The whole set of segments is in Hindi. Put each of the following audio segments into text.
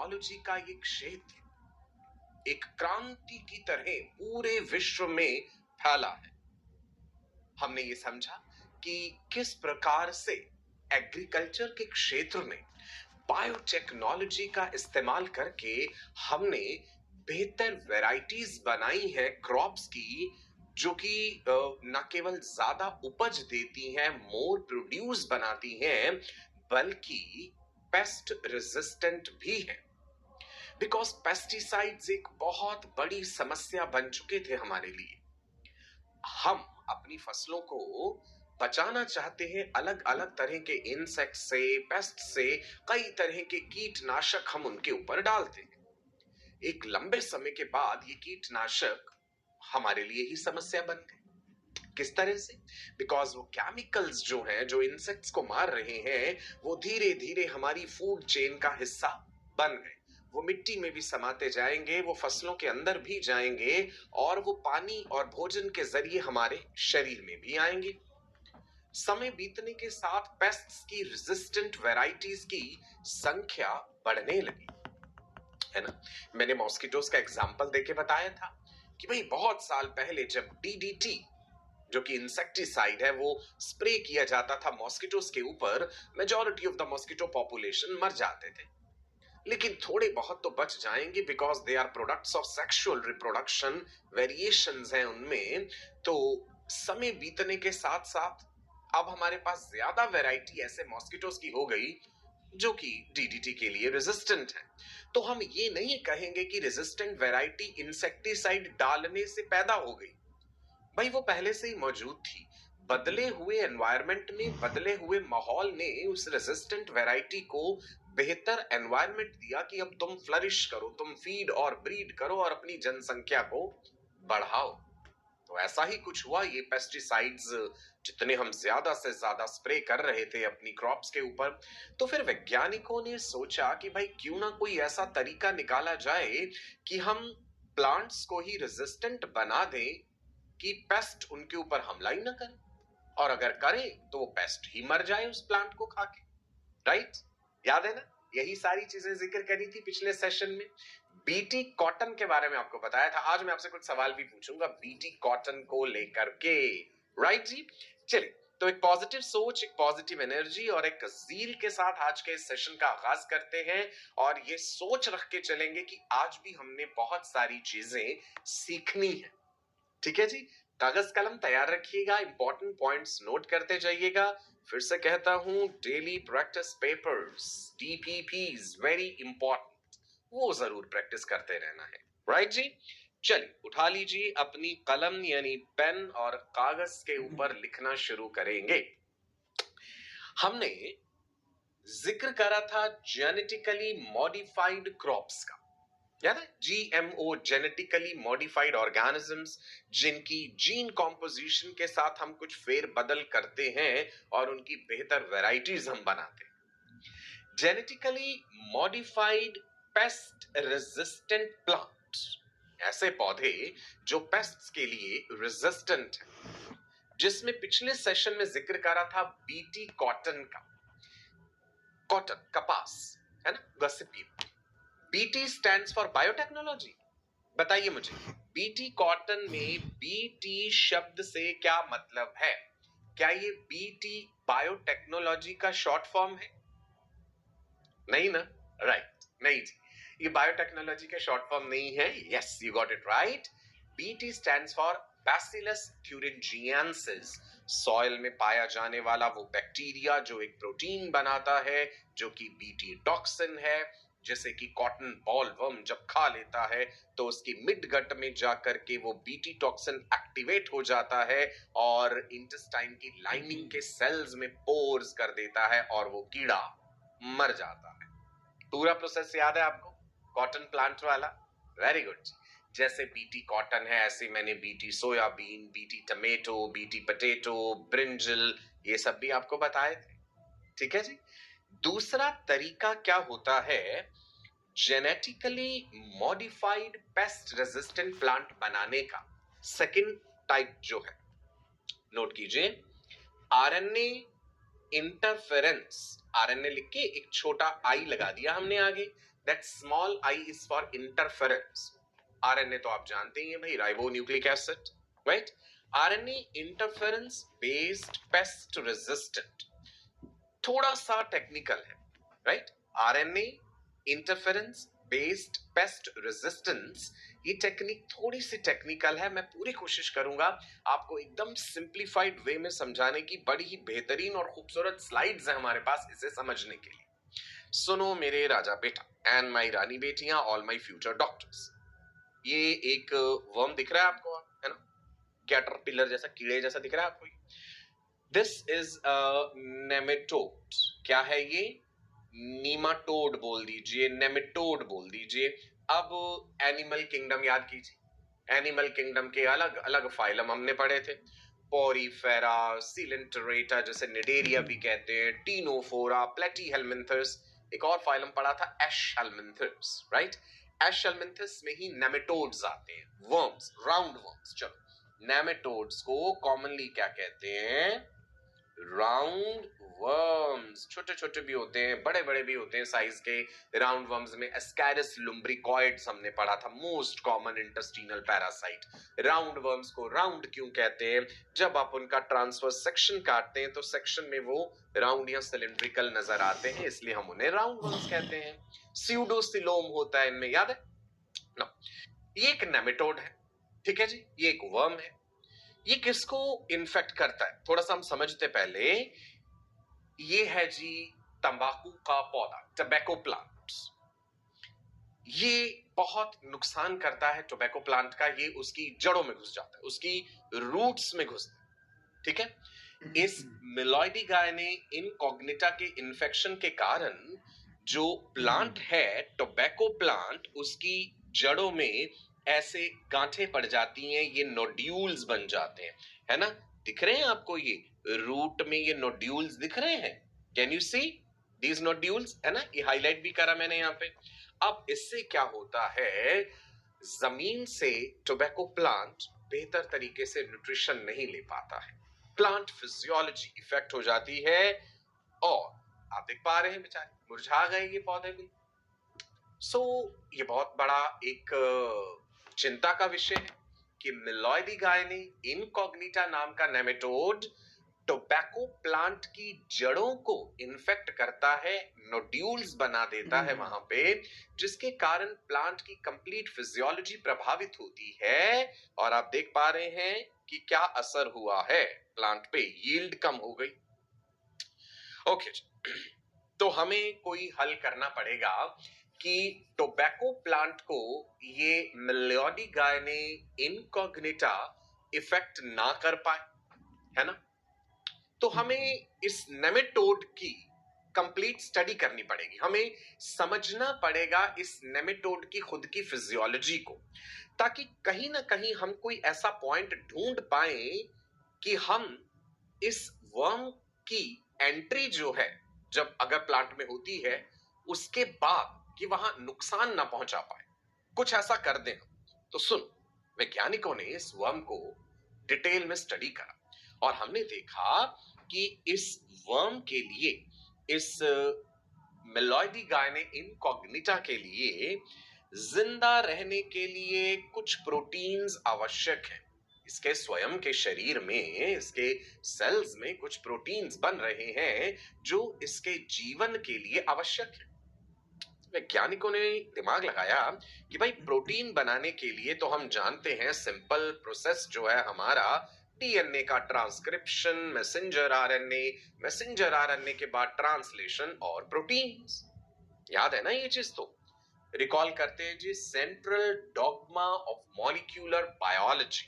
बायोटेक्नोलॉजी का ये क्षेत्र एक क्रांति की तरह पूरे विश्व में फैला है। हमने ये समझा कि किस प्रकार से एग्रीकल्चर के क्षेत्र में बायोटेक्नोलॉजी का इस्तेमाल करके हमने बेहतर वैरायटीज बनाई हैं क्रॉप्स की, जो कि न केवल ज्यादा उपज देती हैं, मोर प्रोड्यूस बनाती हैं, बल्कि पेस्ट रेजिस्टेंट भी हैं। बिकॉज पेस्टिसाइड्स एक बहुत बड़ी समस्या बन चुके थे हमारे लिए। हम अपनी फसलों को बचाना चाहते हैं अलग अलग तरह के इंसेक्ट से, पेस्ट से, कई तरह के कीटनाशक हम उनके ऊपर डालते हैं। एक लंबे समय के बाद ये कीटनाशक हमारे लिए ही समस्या बन गए। किस तरह से? बिकॉज वो केमिकल्स जो हैं, जो इंसेक्ट्स को मार रहे हैं, वो धीरे धीरे हमारी फूड चेन का हिस्सा बन गए। वो मिट्टी में भी समाते जाएंगे, वो फसलों के अंदर भी जाएंगे, और वो पानी और भोजन के जरिए हमारे शरीर में भी आएंगे। समय बीतने के साथ पेस्ट्स की रेजिस्टेंट वैरायटीज की संख्या बढ़ने लगी, है ना। मैंने मॉस्किटोस का एग्जांपल देके बताया था कि भाई बहुत साल पहले जब डीडीटी, जो कि इंसेक्टिसाइड है, वो स्प्रे किया जाता था मॉस्किटोस के ऊपर, majority of the mosquito population मर जाते थे। लेकिन थोड़े बहुत तो बच जाएंगे, because they are products of sexual reproduction, variations हैं उनमें। तो समय बीतने के साथ साथ अब हमारे पास ज्यादा वैरायटी ऐसे मॉस्किटोस की हो गई जो कि डीडीटी के लिए रेजिस्टेंट है। तो हम ये नहीं कहेंगे कि रेजिस्टेंट वैरायटी इंसेक्टिसाइड डालने से पैदा हो गई। भाई वो पहले से ही मौजूद थी। बदले हुए एनवायरनमेंट में, बदले हुए माहौल ने उस रेजिस्टेंट वैरायटी को बेहतर एनवायरनमेंट दिया कि अब तुम फ्लरिश करो, तुम फीड और ब्रीड करो और अपनी जनसंख्या को बढ़ाओ। तो ऐसा ही कुछ हुआ। ये पेस्टिसाइड्स जितने हम ज्यादा से ज्यादा स्प्रे कर रहे थे अपनी क्रॉप्स के ऊपर, तो फिर वैज्ञानिकों ने सोचा कि भाई क्यों ना कोई ऐसा तरीका निकाला जाए कि हम प्लांट्स को ही रेजिस्टेंट बना दें कि पेस्ट उनके ऊपर हमला ही ना करे, और अगर करे तो वो पेस्ट ही मर जाए उस प्लांट को खा के। राइट? याद है ना? यही सारी चीजें जिक्र करी थी पिछले सेशन में। बीटी कॉटन के बारे में आपको बताया था। आज मैं आपसे कुछ सवाल भी पूछूंगा बीटी कॉटन को लेकर के। राइट जी? चलिए, तो एक पॉजिटिव सोच, एक पॉजिटिव एनर्जी और एक जील के साथ आज के इस सेशन का आगाज करते हैं, और ये सोच रख के चलेंगे कि आज भी हमने बहुत सारी चीजें सीखनी है। ठीक है जी? कागज कलम तैयार रखिएगा, इंपॉर्टेंट पॉइंट्स नोट करते जाइएगा। फिर से कहता हूं, daily practice papers, DPPs very important, वो जरूर प्रैक्टिस करते रहना है। राइट जी? चलिए, उठा लीजिए अपनी कलम यानी पेन और कागज के ऊपर लिखना शुरू करेंगे। हमने जिक्र करा था जेनेटिकली मॉडिफाइड क्रॉप्स का, याद है? जीएमओ, जेनेटिकली मॉडिफाइड ऑर्गेनिजम्स, जिनकी जीन कॉम्पोजिशन के साथ हम कुछ फेर बदल करते हैं और उनकी बेहतर वैरायटीज हम बनाते हैं। Genetically modified pest resistant plants, ऐसे पौधे जो पेस्ट्स के लिए रेजिस्टेंट हैं, जिसमें पिछले सेशन में जिक्र करा था बीटी कॉटन का। कॉटन, कपास, है ना, Gossypium. BT stands for biotechnology. बताइए मुझे, बीटी कॉटन में बीटी शब्द से क्या मतलब है? क्या ये बीटी बायोटेक्नोलॉजी का शॉर्ट फॉर्म है? नहीं ना? राइट, नहीं जी, ये बायोटेक्नोलॉजी का शॉर्ट फॉर्म नहीं है। Yes, you got it right. BT stands for bacillus thuringiensis, soil में पाया जाने वाला वो बैक्टीरिया जो एक प्रोटीन बनाता है, जो कि बीटी टॉक्सिन है, जैसे कि कॉटन बॉलवर्म जब खा लेता है तो उसकी मिड गट में जाकर के वो बीटी टॉक्सिन एक्टिवेट हो जाता है और इंटेस्टाइन की लाइनिंग के सेल्स में पोर्स कर देता है और वो कीड़ा मर जाता है। पूरा प्रोसेस याद है आपको कॉटन प्लांट वाला? Very good. जैसे बीटी कॉटन है, ऐसे मैंने BT soybean, BT tomato, BT potato, brinjal, ये सब भी आपको बताए थे। ठीक है जी? दूसरा तरीका क्या होता है genetically modified pest resistant plant बनाने का? सेकंड टाइप जो है, नोट कीजिए, आरएनए इंटरफेरेंस। आरएनए लिख के एक छोटा आई लगा दिया हमने आगे, that small I is for interference. RNA तो आप जानते ही हैं भाई, ribo nucleic acid, right. RNA interference based pest resistant, थोड़ा सा टेक्निकल है, right. RNA interference based pest resistance, ये टेक्निक थोड़ी सी टेक्निकल है। मैं पूरी कोशिश करूंगा आपको एकदम सिंप्लीफाइड वे में समझाने की। बड़ी ही बेहतरीन और खूबसूरत स्लाइड्स हैं हमारे पास इसे समझने के लिए। सुनो मेरे राजा बेटा एंड माई रानी बेटियां, ऑल माई फ्यूचर डॉक्टर्स। ये एक वर्म दिख रहा है आपको, है ना, कैटरपिलर जैसा, कीड़े जैसा दिख रहा है आपको। This is a nematode. क्या है ये? नीमाटोड बोल दीजिए, नेमेटोड बोल दीजिए। अब एनिमल किंगडम याद कीजिए। एनिमल किंगडम के अलग अलग फाइलम हमने पढ़े थे। पोरीफेरा, सिलेंटरेटा जैसे निडेरिया भी कहते हैं, टीनोफोरा, प्लेटीहेलमिंथस। एक और फाइलम पढ़ा था एशहेलमिंथस, राइट। एशहेलमिंथस में ही नेमेटोड्स आते हैं, वर्म्स, राउंड वर्म्स। चलो, नेमेटोड्स को कॉमनली क्या कहते हैं? Round worms. छोटे छोटे भी होते हैं, बड़े बड़े भी होते हैं साइज के। राउंड वर्म्स में एस्कैरिस लुम्ब्रिकॉइड्स हमने पढ़ा था, most common intestinal parasite. Round worms को राउंड क्यों कहते हैं? जब आप उनका ट्रांसवर्स सेक्शन काटते हैं तो सेक्शन में वो राउंड या सिलिंड्रिकल नजर आते हैं, इसलिए हम उन्हें राउंड वर्म्स कहते हैं। स्यूडोसिलोम होता है इनमें, याद है ना। ये एक नेमेटोड है, ठीक है जी, ये एक वर्म है। ये किसको इन्फेक्ट करता है थोड़ा सा हम समझते पहले। ये है जी तंबाकू का पौधा, टोबैको प्लांट। ये बहुत नुकसान करता है टोबैको प्लांट का। ये उसकी जड़ों में घुस जाता है, उसकी रूट्स में घुसता है, ठीक है। इस मिलॉइडी गायने इनकॉग्निटा के इन्फेक्शन के कारण जो प्लांट है टोबैको प्लांट, उसकी जड़ों में ऐसे गांठें पड़ जाती हैं, ये नोड्यूल्स बन जाते हैं, है ना। दिख रहे हैं आपको ये रूट में ये नोड्यूल्स दिख रहे हैं? Can you see these nodules, है ना, ये हाईलाइट भी करा मैंने यहाँ पे। अब इससे क्या होता है, जमीन से टोबैको प्लांट बेहतर तरीके से न्यूट्रिशन नहीं ले पाता है, प्लांट फिजियोलॉजी इफेक्ट हो जाती है, और आप देख पा रहे हैं बेचारे मुरझा गए ये पौधे भी। सो ये बहुत बड़ा एक चिंता का विषय है कि मिलॉइडी गायने इनकॉग्निटा नाम का नेमेटोड टोबैको प्लांट की जड़ों को इन्फेक्ट करता है, नोड्यूल्स बना देता है वहां पे, जिसके कारण प्लांट की कंप्लीट फिजियोलॉजी प्रभावित होती है। और आप देख पा रहे हैं कि क्या असर हुआ है प्लांट पे, यील्ड कम हो गई। ओके, तो हमें कोई हल करना पड़ेगा कि टोबैको प्लांट को ये मिलॉइडी गायने इनकॉग्निटा इफेक्ट ना कर पाए, है ना। तो हमें इस नेमेटोड की कंप्लीट स्टडी करनी पड़ेगी, हमें समझना पड़ेगा इस नेमेटोड की खुद की फिजियोलॉजी को, ताकि कहीं ना कहीं हम कोई ऐसा पॉइंट ढूंढ पाए कि हम इस वर्म की एंट्री जो है, जब अगर प्लांट में होती है, उसके बाद कि वहां नुकसान ना पहुंचा पाए, कुछ ऐसा कर दें। तो सुन, वैज्ञानिकों ने इस वर्म को डिटेल में स्टडी करा और हमने देखा कि इस वर्म के लिए, इस मिलॉइडी गायने इनकॉग्निटा के लिए जिंदा रहने के लिए कुछ प्रोटीन्स आवश्यक हैं। इसके स्वयं के शरीर में, इसके सेल्स में कुछ प्रोटीन्स बन रहे हैं जो इसके जीवन के लिए आवश्यक है। वैज्ञानिकों ने दिमाग लगाया कि भाई प्रोटीन बनाने के लिए तो हम जानते हैं सिंपल प्रोसेस जो है हमारा, डीएनए का ट्रांसक्रिप्शन, मैसेंजर आरएनए के बाद ट्रांसलेशन और प्रोटीन्स। याद है ना ये चीज? तो रिकॉल करते हैं जी, central dogma of molecular biology.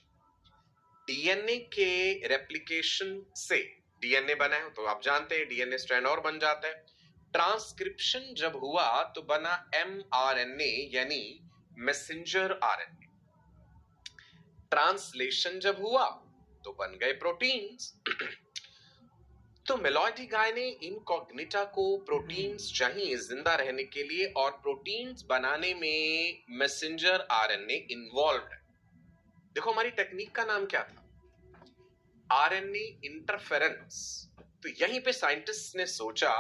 DNA के रेप्लिकेशन से डीएनए बना है, तो आप जानते हैं डीएनए स्ट्रैंड और बन जाता है। ट्रांसक्रिप्शन जब हुआ तो बना एमआरएनए यानी मैसेंजर आरएनए। ट्रांसलेशन जब हुआ तो बन गए प्रोटीन्स। तो मिलॉइडी गायने इनकॉग्निटा को प्रोटीन्स चाहिए जिंदा रहने के लिए, और प्रोटीन्स बनाने में मैसेंजर आरएनए इन्वॉल्व है। देखो हमारी टेक्निक का नाम क्या था? RNA interference. तो यहीं पे साइंटिस्ट ने सोचा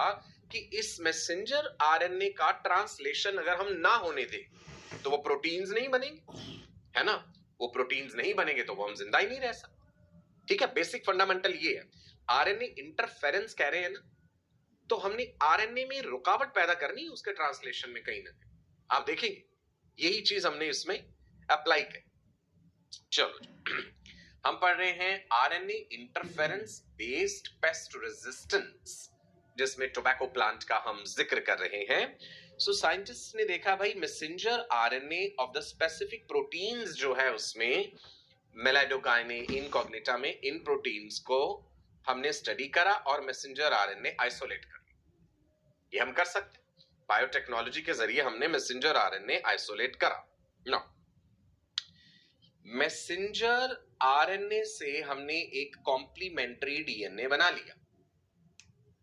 कि इस मैसेंजर आरएनए का ट्रांसलेशन अगर हम ना होने दें तो वो प्रोटीन्स नहीं बनेंगे, है ना। वो प्रोटीन्स नहीं बनेंगे तो वो हम जिंदा ही नहीं रह सकते। ठीक है, बेसिक फंडामेंटल ये है। आरएनए इंटरफेरेंस कह रहे हैं ना, तो हमने आरएनए में रुकावट पैदा करनी है उसके ट्रांसलेशन में कहीं ना कहीं। आप देखेंगे यही चीज हमने इसमें अप्लाई की। चलो हम पढ़ रहे हैं RNA interference based pest resistance, जिसमें टोबैको प्लांट का हम जिक्र कर रहे हैं। सो साइंटिस्ट ने देखा भाई messenger RNA of the specific proteins जो है उसमें मेलाइडोकाइने इनकॉग्निटा में इन प्रोटीन्स को हमने स्टडी करा और मैसेंजर आरएनए आइसोलेट कर लिया। ये हम कर सकते हैं, बायोटेक्नोलॉजी के जरिए हमने मैसेंजर आरएनए आइसोलेट करा। नो, मैसेंजर आरएनए से हमने एक कॉम्प्लीमेंट्री डीएनए बना लिया।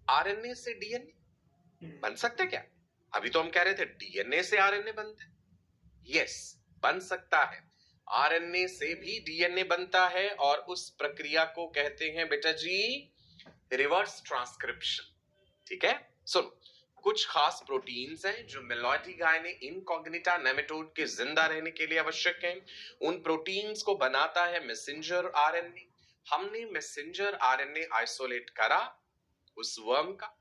आरएनए से डीएनए बन सकते क्या? अभी तो हम कह रहे थे डीएनए से आरएनए बनते। यस, बन सकता है। आरएनए से भी डीएनए बनता है और उस प्रक्रिया को कहते हैं बेटा जी रिवर्स ट्रांसक्रिप्शन। ठीक है, सुनो, कुछ खास प्रोटीन्स हैं जो मेलाइडोकाइने इनकॉग्निटा नेमेटोड के जिंदा रहने के लिए आवश्यक हैं। उन प्रोटीन्स को बनाता है मैसेंजर आरएनए। हमने मैसेंजर आरएनए आइसोलेट करा उस वर्म का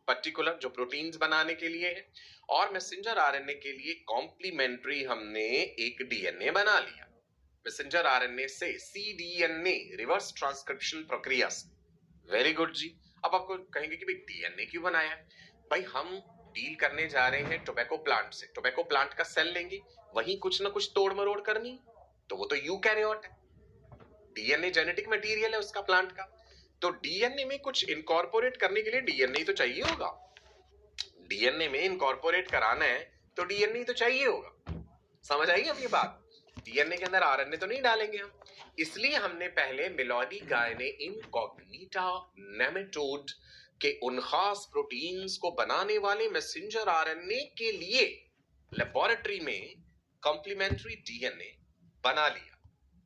पर्टिकुलर जो प्रोटीन्स बनाने के लिए है, और मैसेंजर आरएनए के लिए कॉम्प्लीमेंट्री हमने एक डीएनए बना लिया। मैसेंजर आरएनए से सीडीएनए रिवर्स ट्रांसक्रिप्शन प्रक्रिया से। वेरी गुड जी। अब आपको कहेंगे कि भाई डीएनए क्यों बनाया है? भाई हम डील करने जा रहे हैं टोबैको प्लांट से। टोबैको प्लांट का सेल लेंगे, वहीं कुछ ना कुछ तोड़ मरोड़ करनी, तो वो तो यूकैरियोट है। डीएनए जेनेटिक मटेरियल है उसका, प्लांट का। तो डीएनए में कुछ इनकॉर्पोरेट करने के लिए डीएनए तो चाहिए होगा। डीएनए में इनकॉर्पोरेट कराना है तो डीएनए तो चाहिए होगा। समझ आई अब ये बात? डीएनए के अंदर आरएनए तो नहीं डालेंगे हम, इसलिए हमने पहले मेलाइडोकाइने इनकॉग्निटा नेमेटोड के उन खास प्रोटीन्स को बनाने वाले मैसेंजर आरएनए के लिए लेबोरेटरी में कॉम्प्लीमेंट्री डीएनए बना लिया।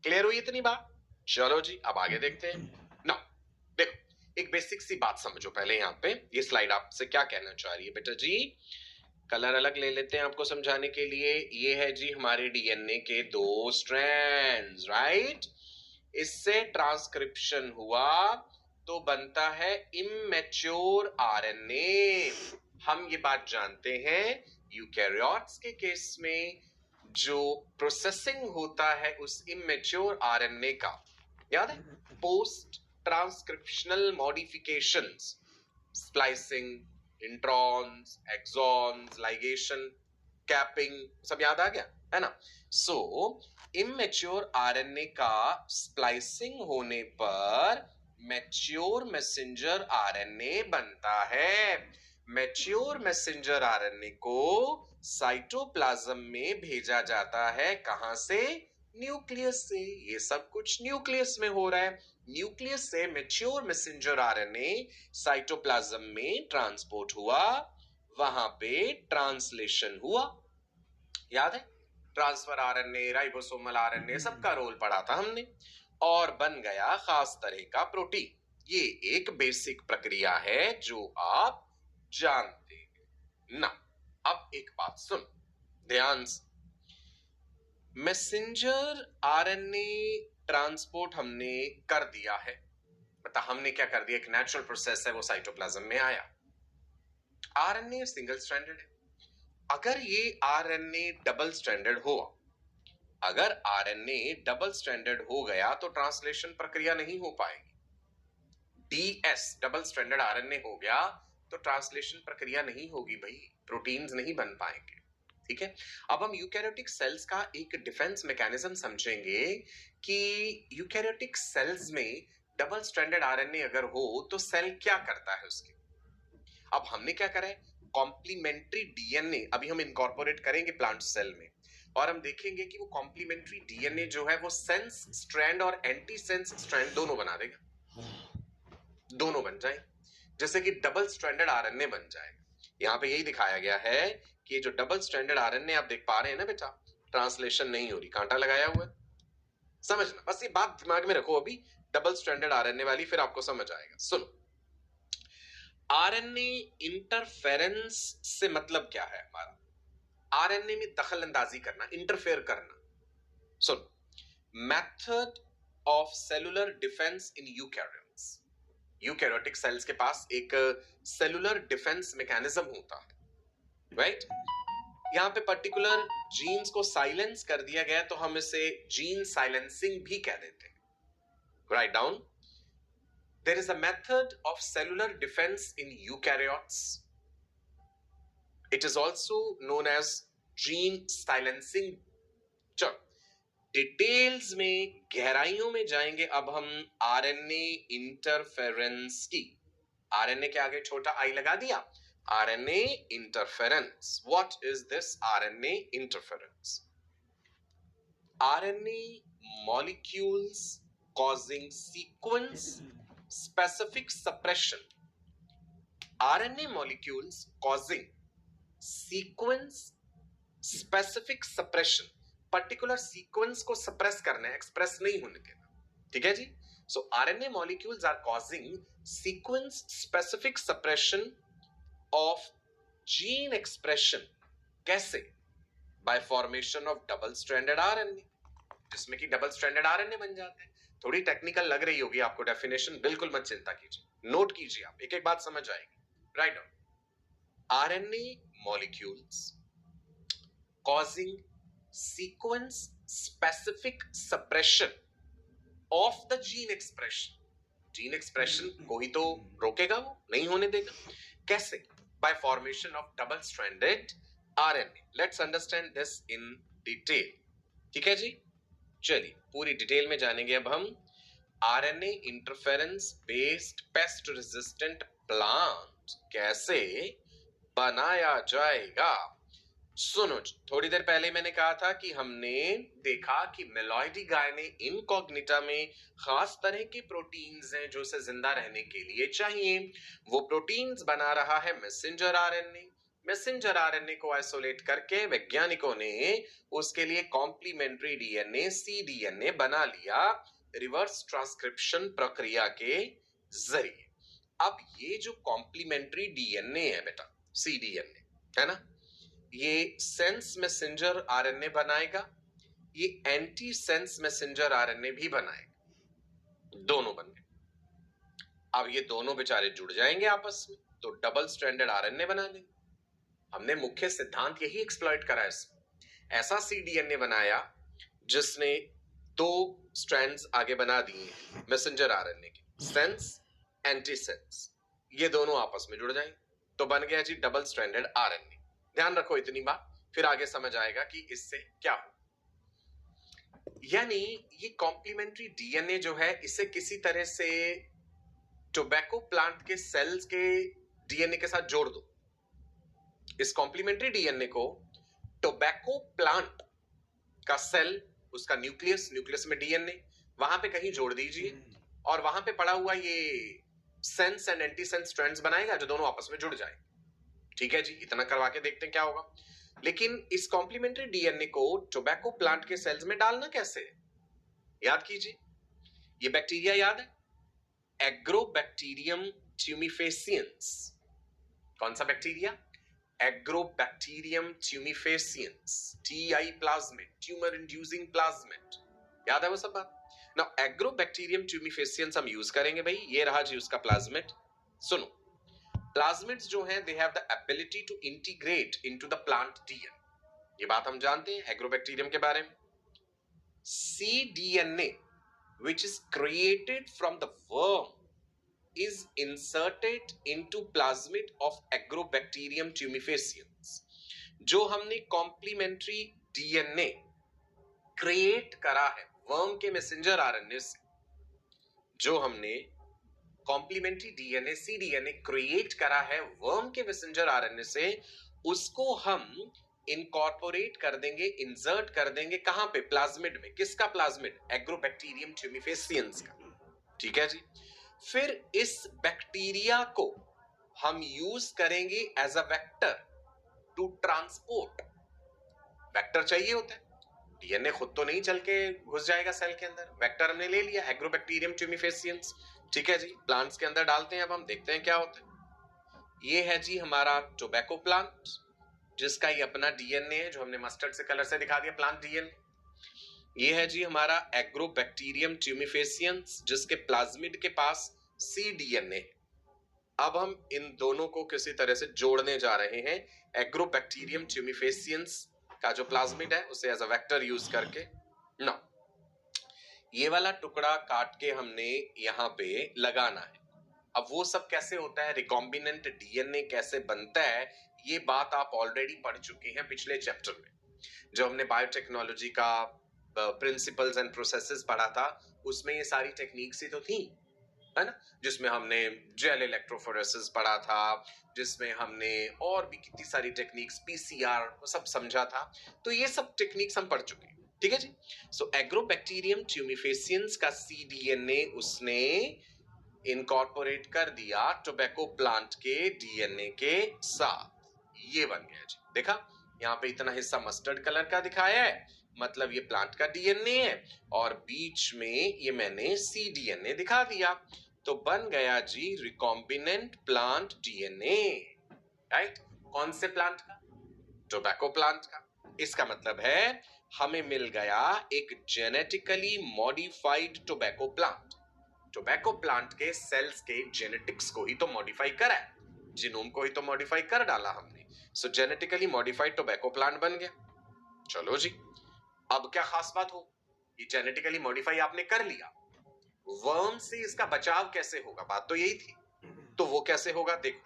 क्लियर हुई इतनी बात? चलो जी अब आगे देखते हैं ना। देखो, एक बेसिक सी बात समझो पहले। यहाँ पे ये स्लाइड आपसे क्या कहना चाह रही है बेटा जी? कलर अलग ले लेते हैं आपको समझाने के लिए। ये है जी हमारे डीएनए के 2 स्ट्रैंड्स, राइट। इससे ट्रांसक्रिप्शन हुआ तो बनता है इमैच्योर आरएनए। हम ये बात जानते हैं यूकैरियोट्स के केस में जो प्रोसेसिंग होता है उस इमैच्योर आरएनए का, याद है, post transcriptional modifications, splicing, introns, exons, ligation, capping, सब याद आ गया है ना। सो इमैच्योर आरएनए का स्प्लाइसिंग होने पर मैच्योर मैसेंजर आरएनए बनता है। मैच्योर मैसेंजर आरएनए को साइटोप्लाज्म में भेजा जाता है। कहां से? न्यूक्लियस से। ये सब कुछ न्यूक्लियस में हो रहा है। न्यूक्लियस से मैच्योर मैसेंजर आरएनए साइटोप्लाज्म में ट्रांसपोर्ट हुआ, वहां पे ट्रांसलेशन हुआ। याद है, ट्रांसफर आरएनए, राइबोसोमल आरएनए, सबका रोल पढ़ा था हमने, और बन गया खास तरह का प्रोटीन। ये एक बेसिक प्रक्रिया है जो आप जानते हैं ना। अब एक बात सुन ध्यान से। मैसेंजर आरएनए ट्रांसपोर्ट हमने कर दिया है, मतलब हमने क्या कर दिया, एक नेचुरल प्रोसेस है, वो साइटोप्लाज्म में आया। आरएनए सिंगल स्ट्रैंडेड है। अगर ये आरएनए डबल स्ट्रैंडेड हो, अगर आरएनए डबल स्ट्रैंडेड हो गया तो ट्रांसलेशन प्रक्रिया नहीं हो पाएगी। डीएस डबल स्ट्रैंडेड आरएनए हो गया तो ट्रांसलेशन प्रक्रिया नहीं होगी भाई, प्रोटीन्स नहीं बन पाएंगे। ठीक है, अब हम यूकैरियोटिक सेल्स का एक डिफेंस मैकेनिज्म समझेंगे कि यूकैरियोटिक सेल्स में डबल स्ट्रैंडेड आरएनए अगर हो तो सेल क्या करता है उसके। अब हमने क्या करा है, कॉम्प्लीमेंट्री डीएनए अभी हम इनकॉर्पोरेट करेंगे प्लांट सेल में, और हम देखेंगे कि वो कॉम्प्लीमेंट्री डीएनए जो है वो सेंस स्ट्रैंड और एंटी सेंस स्ट्रैंड दोनों बना देगा, दोनों बन जाए, जैसे कि डबल स्ट्रैंडेड आरएनए बन जाएगा। यहाँ पे यही दिखाया गया है कि ये जो डबल स्ट्रैंडेड आरएनए आप देख पा रहे हैं ना बेटा, ट्रांसलेशन नहीं हो रही, कांटा लगाया हुआ है। समझना, बस ये बात दिमाग में रखो अभी, डबल स्ट्रैंडेड आरएनए वाली, फिर आपको समझ आएगा। सुनो, आरएनए इंटरफेरेंस से मतलब क्या है हमारा? आरएनए में दखल अंदाजी करना, इंटरफेयर करना। सुन, method of cellular defence in eukaryotes. Eukaryotic cells के पास एक सेलुलर डिफेंस मैकेनिज्म होता है, राइट? यहां पे पर्टिकुलर जीन्स को साइलेंस कर दिया गया तो हम इसे जीन साइलेंसिंग भी कह देते हैं। Write down, there is a method of cellular defense in eukaryotes. It is also known as gene silencing. चलो डिटेल्स में, गहराइयों में जाएंगे अब हम आरएनए इंटरफेरेंस की। आरएनए के आगे छोटा आई लगा दिया, RNA interference. What is this RNA interference? RNA molecules causing sequence specific suppression. RNA molecules causing sequence specific suppression. Particular sequence को सप्रेस करना है, एक्सप्रेस नहीं होने देना। ठीक है जी? So RNA molecules are causing sequence specific suppression of gene expression. कैसे? By formation of double stranded RNA, जिसमें कि डबल स्ट्रैंडेड आरएनए बन जाते हैं। थोड़ी टेक्निकल लग रही होगी आपको डेफिनेशन, बिल्कुल मत चिंता कीजिए, नोट कीजिए, आप एक एक बात समझ आएगी। Write down, RNA molecules causing sequence specific suppression of the gene expression. Gene expression को ही तो रोकेगा, वो नहीं होने देगा। कैसे? By formation of double stranded RNA. Let's understand this in detail. ठीक है जी? चलिए पूरी डिटेल में जानेंगे अब हम। RNA interference based pest resistant plant कैसे बनाया जाएगा। सुनो, थोड़ी देर पहले मैंने कहा था कि हमने देखा कि मेलॉइडी गायने इनकॉग्निटा में खास तरह के प्रोटीन्स हैं जो उसे जिंदा रहने के लिए चाहिए। वो प्रोटीन्स बना रहा है मैसेंजर आरएनए। मैसेंजर आरएनए को आइसोलेट करके वैज्ञानिकों ने उसके लिए कॉम्प्लीमेंट्री डीएनए सीडीएनए बना लिया रिवर्स ट्रांसक्रिप्शन प्रक्रिया के जरिए। अब ये जो कॉम्प्लीमेंट्री डीएनए है बेटा, सीडीएनए है ना, ये सेंस मैसेंजर आरएनए बनाएगा, ये एंटी सेंस मैसेंजर आरएनए भी बनाएगा, दोनों बन गए। अब ये दोनों बेचारे जुड़ जाएंगे आपस में तो डबल स्ट्रैंडेड आरएनए बना लेंगे। हमने मुख्य सिद्धांत यही एक्सप्लॉइट करा इसमें। ऐसा सीडीएनए बनाया जिसने दो स्ट्रैंड्स आगे बना दिए मैसेंजर आरएनए के, सेंस एंटी सेंस, ये दोनों आपस में जुड़ जाएंगे तो बन गया जी डबल स्ट्रैंडेड आरएनए। ध्यान रखो इतनी बात, फिर आगे समझ आएगा कि इससे क्या हो। यानी ये कॉम्प्लीमेंट्री डीएनए जो है, इसे किसी तरह से टोबैको प्लांट के सेल्स के डीएनए के साथ जोड़ दो। इस कॉम्प्लीमेंट्री डीएनए को टोबैको प्लांट का सेल, उसका न्यूक्लियस, न्यूक्लियस में डीएनए, वहां पे कहीं जोड़ दीजिए और वहां पे पड़ा हुआ ये sense and anti sense strands बनाएगा जो दोनों आपस में जुड़ जाए। ठीक है जी, इतना करवा के देखते हैं क्या होगा। लेकिन इस कॉम्प्लीमेंट्री डीएनए को टोबैको प्लांट के सेल्स में डालना कैसे है? याद कीजिए, ये बैक्टीरिया याद है, एग्रोबैक्टीरियम ट्यूमिफेसियंस। कौन सा bacteria? Agrobacterium tumefaciens, TI plasmid, tumour inducing plasmid. याद है वो सब बात ना? एग्रोबैक्टीरियम ट्यूमिफेसियंस हम यूज करेंगे भाई। ये रहा जी उसका प्लाज्मिड। सुनो, प्लाज्मिड्स जो हैं they have the ability to integrate into the plant DNA. ये बात हम जानते हैं एग्रोबैक्टीरियम के बारे में। cDNA which is created from the worm is inserted into plasmid of agrobacterium tumefaciens। जो हमने कॉम्प्लीमेंट्री डीएनए क्रिएट करा है वर्म के मैसेंजर आरएनए से, जो हमने कॉम्प्लीमेंट्री डीएनए सीडीएनए क्रिएट करा है वर्म के मैसेंजर आरएनए से, उसको हम इनकॉर्पोरेट कर देंगे, इंसर्ट कर देंगे कहां पे? प्लाज्मिड में। किसका प्लाज्मिड? एग्रोबैक्टीरियम ट्यूमिफेसियंस का। ठीक है जी। फिर इस बैक्टीरिया को हम यूज करेंगे as a vector to transport. Vector चाहिए होता है, डीएनए खुद तो नहीं चल के घुस जाएगा सेल के अंदर, वेक्टर हमने ले लिया एग्रोबैक्टीरियम ट्यूमिफेसियंस। ठीक है जी, प्लांट्स के अंदर डालते हैं, अब हम देखते हैं क्या होता है। ये है जी हमारा टोबैको प्लांट, जिसका ये अपना डीएनए है, जो हमने मस्टर्ड से कलर से दिखा दिया प्लांट डीएनए। ये है जी हमारा एग्रोबैक्टीरियम ट्यूमिफेसियंस, जिसके प्लाज्मिड के पास सी डीएनए है। अब हम इन दोनों को किसी तरह से जोड़ने जा रहे हैं। एग्रोबैक्टीरियम ट्यूमिफेसियंस का जो प्लाज्मिड है उसे एज अ वेक्टर यूज करके ना, ये वाला टुकड़ा काट के हमने यहाँ पे लगाना है। अब वो सब कैसे होता है, रिकॉम्बिनेंट डीएनए कैसे बनता है, ये बात आप ऑलरेडी पढ़ चुके हैं पिछले चैप्टर में। जो हमने बायोटेक्नोलॉजी का प्रिंसिपल्स एंड प्रोसेसेस पढ़ा था, उसमें ये सारी टेक्निक्स ही तो थी, है ना, जिसमें हमने जेल इलेक्ट्रोफोरेसिस पढ़ा था, जिसमें हमने और भी कितनी सारी टेक्निक्स, पीसीआर, सब समझा था। तो ये सब टेक्निक्स हम पढ़ चुके हैं, ठीक है जी। सो एग्रोबैक्टीरियम ट्यूमिफेसियंस का सीडीएनए उसने इनकॉर्पोरेट कर दिया टोबैको प्लांट के डीएनए के साथ, ये बन गया जी। देखा, यहाँ पे इतना हिस्सा मस्टर्ड कलर का दिखाया है, मतलब ये प्लांट का डीएनए है, और बीच में ये मैंने सी डीएनए दिखा दिया, तो बन गया जी रिकॉम्बिनेंट प्लांट डीएनए, राइट। कौन से प्लांट का? टोबैको प्लांट का। इसका मतलब है हमें मिल गया एक genetically modified tobacco plant. Tobacco plant के सेल्स के जेनेटिक्स को ही तो मॉडिफाई करा है, जीनोम को ही तो मॉडिफाई कर डाला हमने। सो जेनेटिकली मॉडिफाइड टोबैको प्लांट बन गया। चलो जी, अब क्या खास बात हो, ये जेनेटिकली मॉडिफाई आपने कर लिया, वर्म से इसका बचाव कैसे होगा, बात तो यही थी। तो वो कैसे होगा, देखो,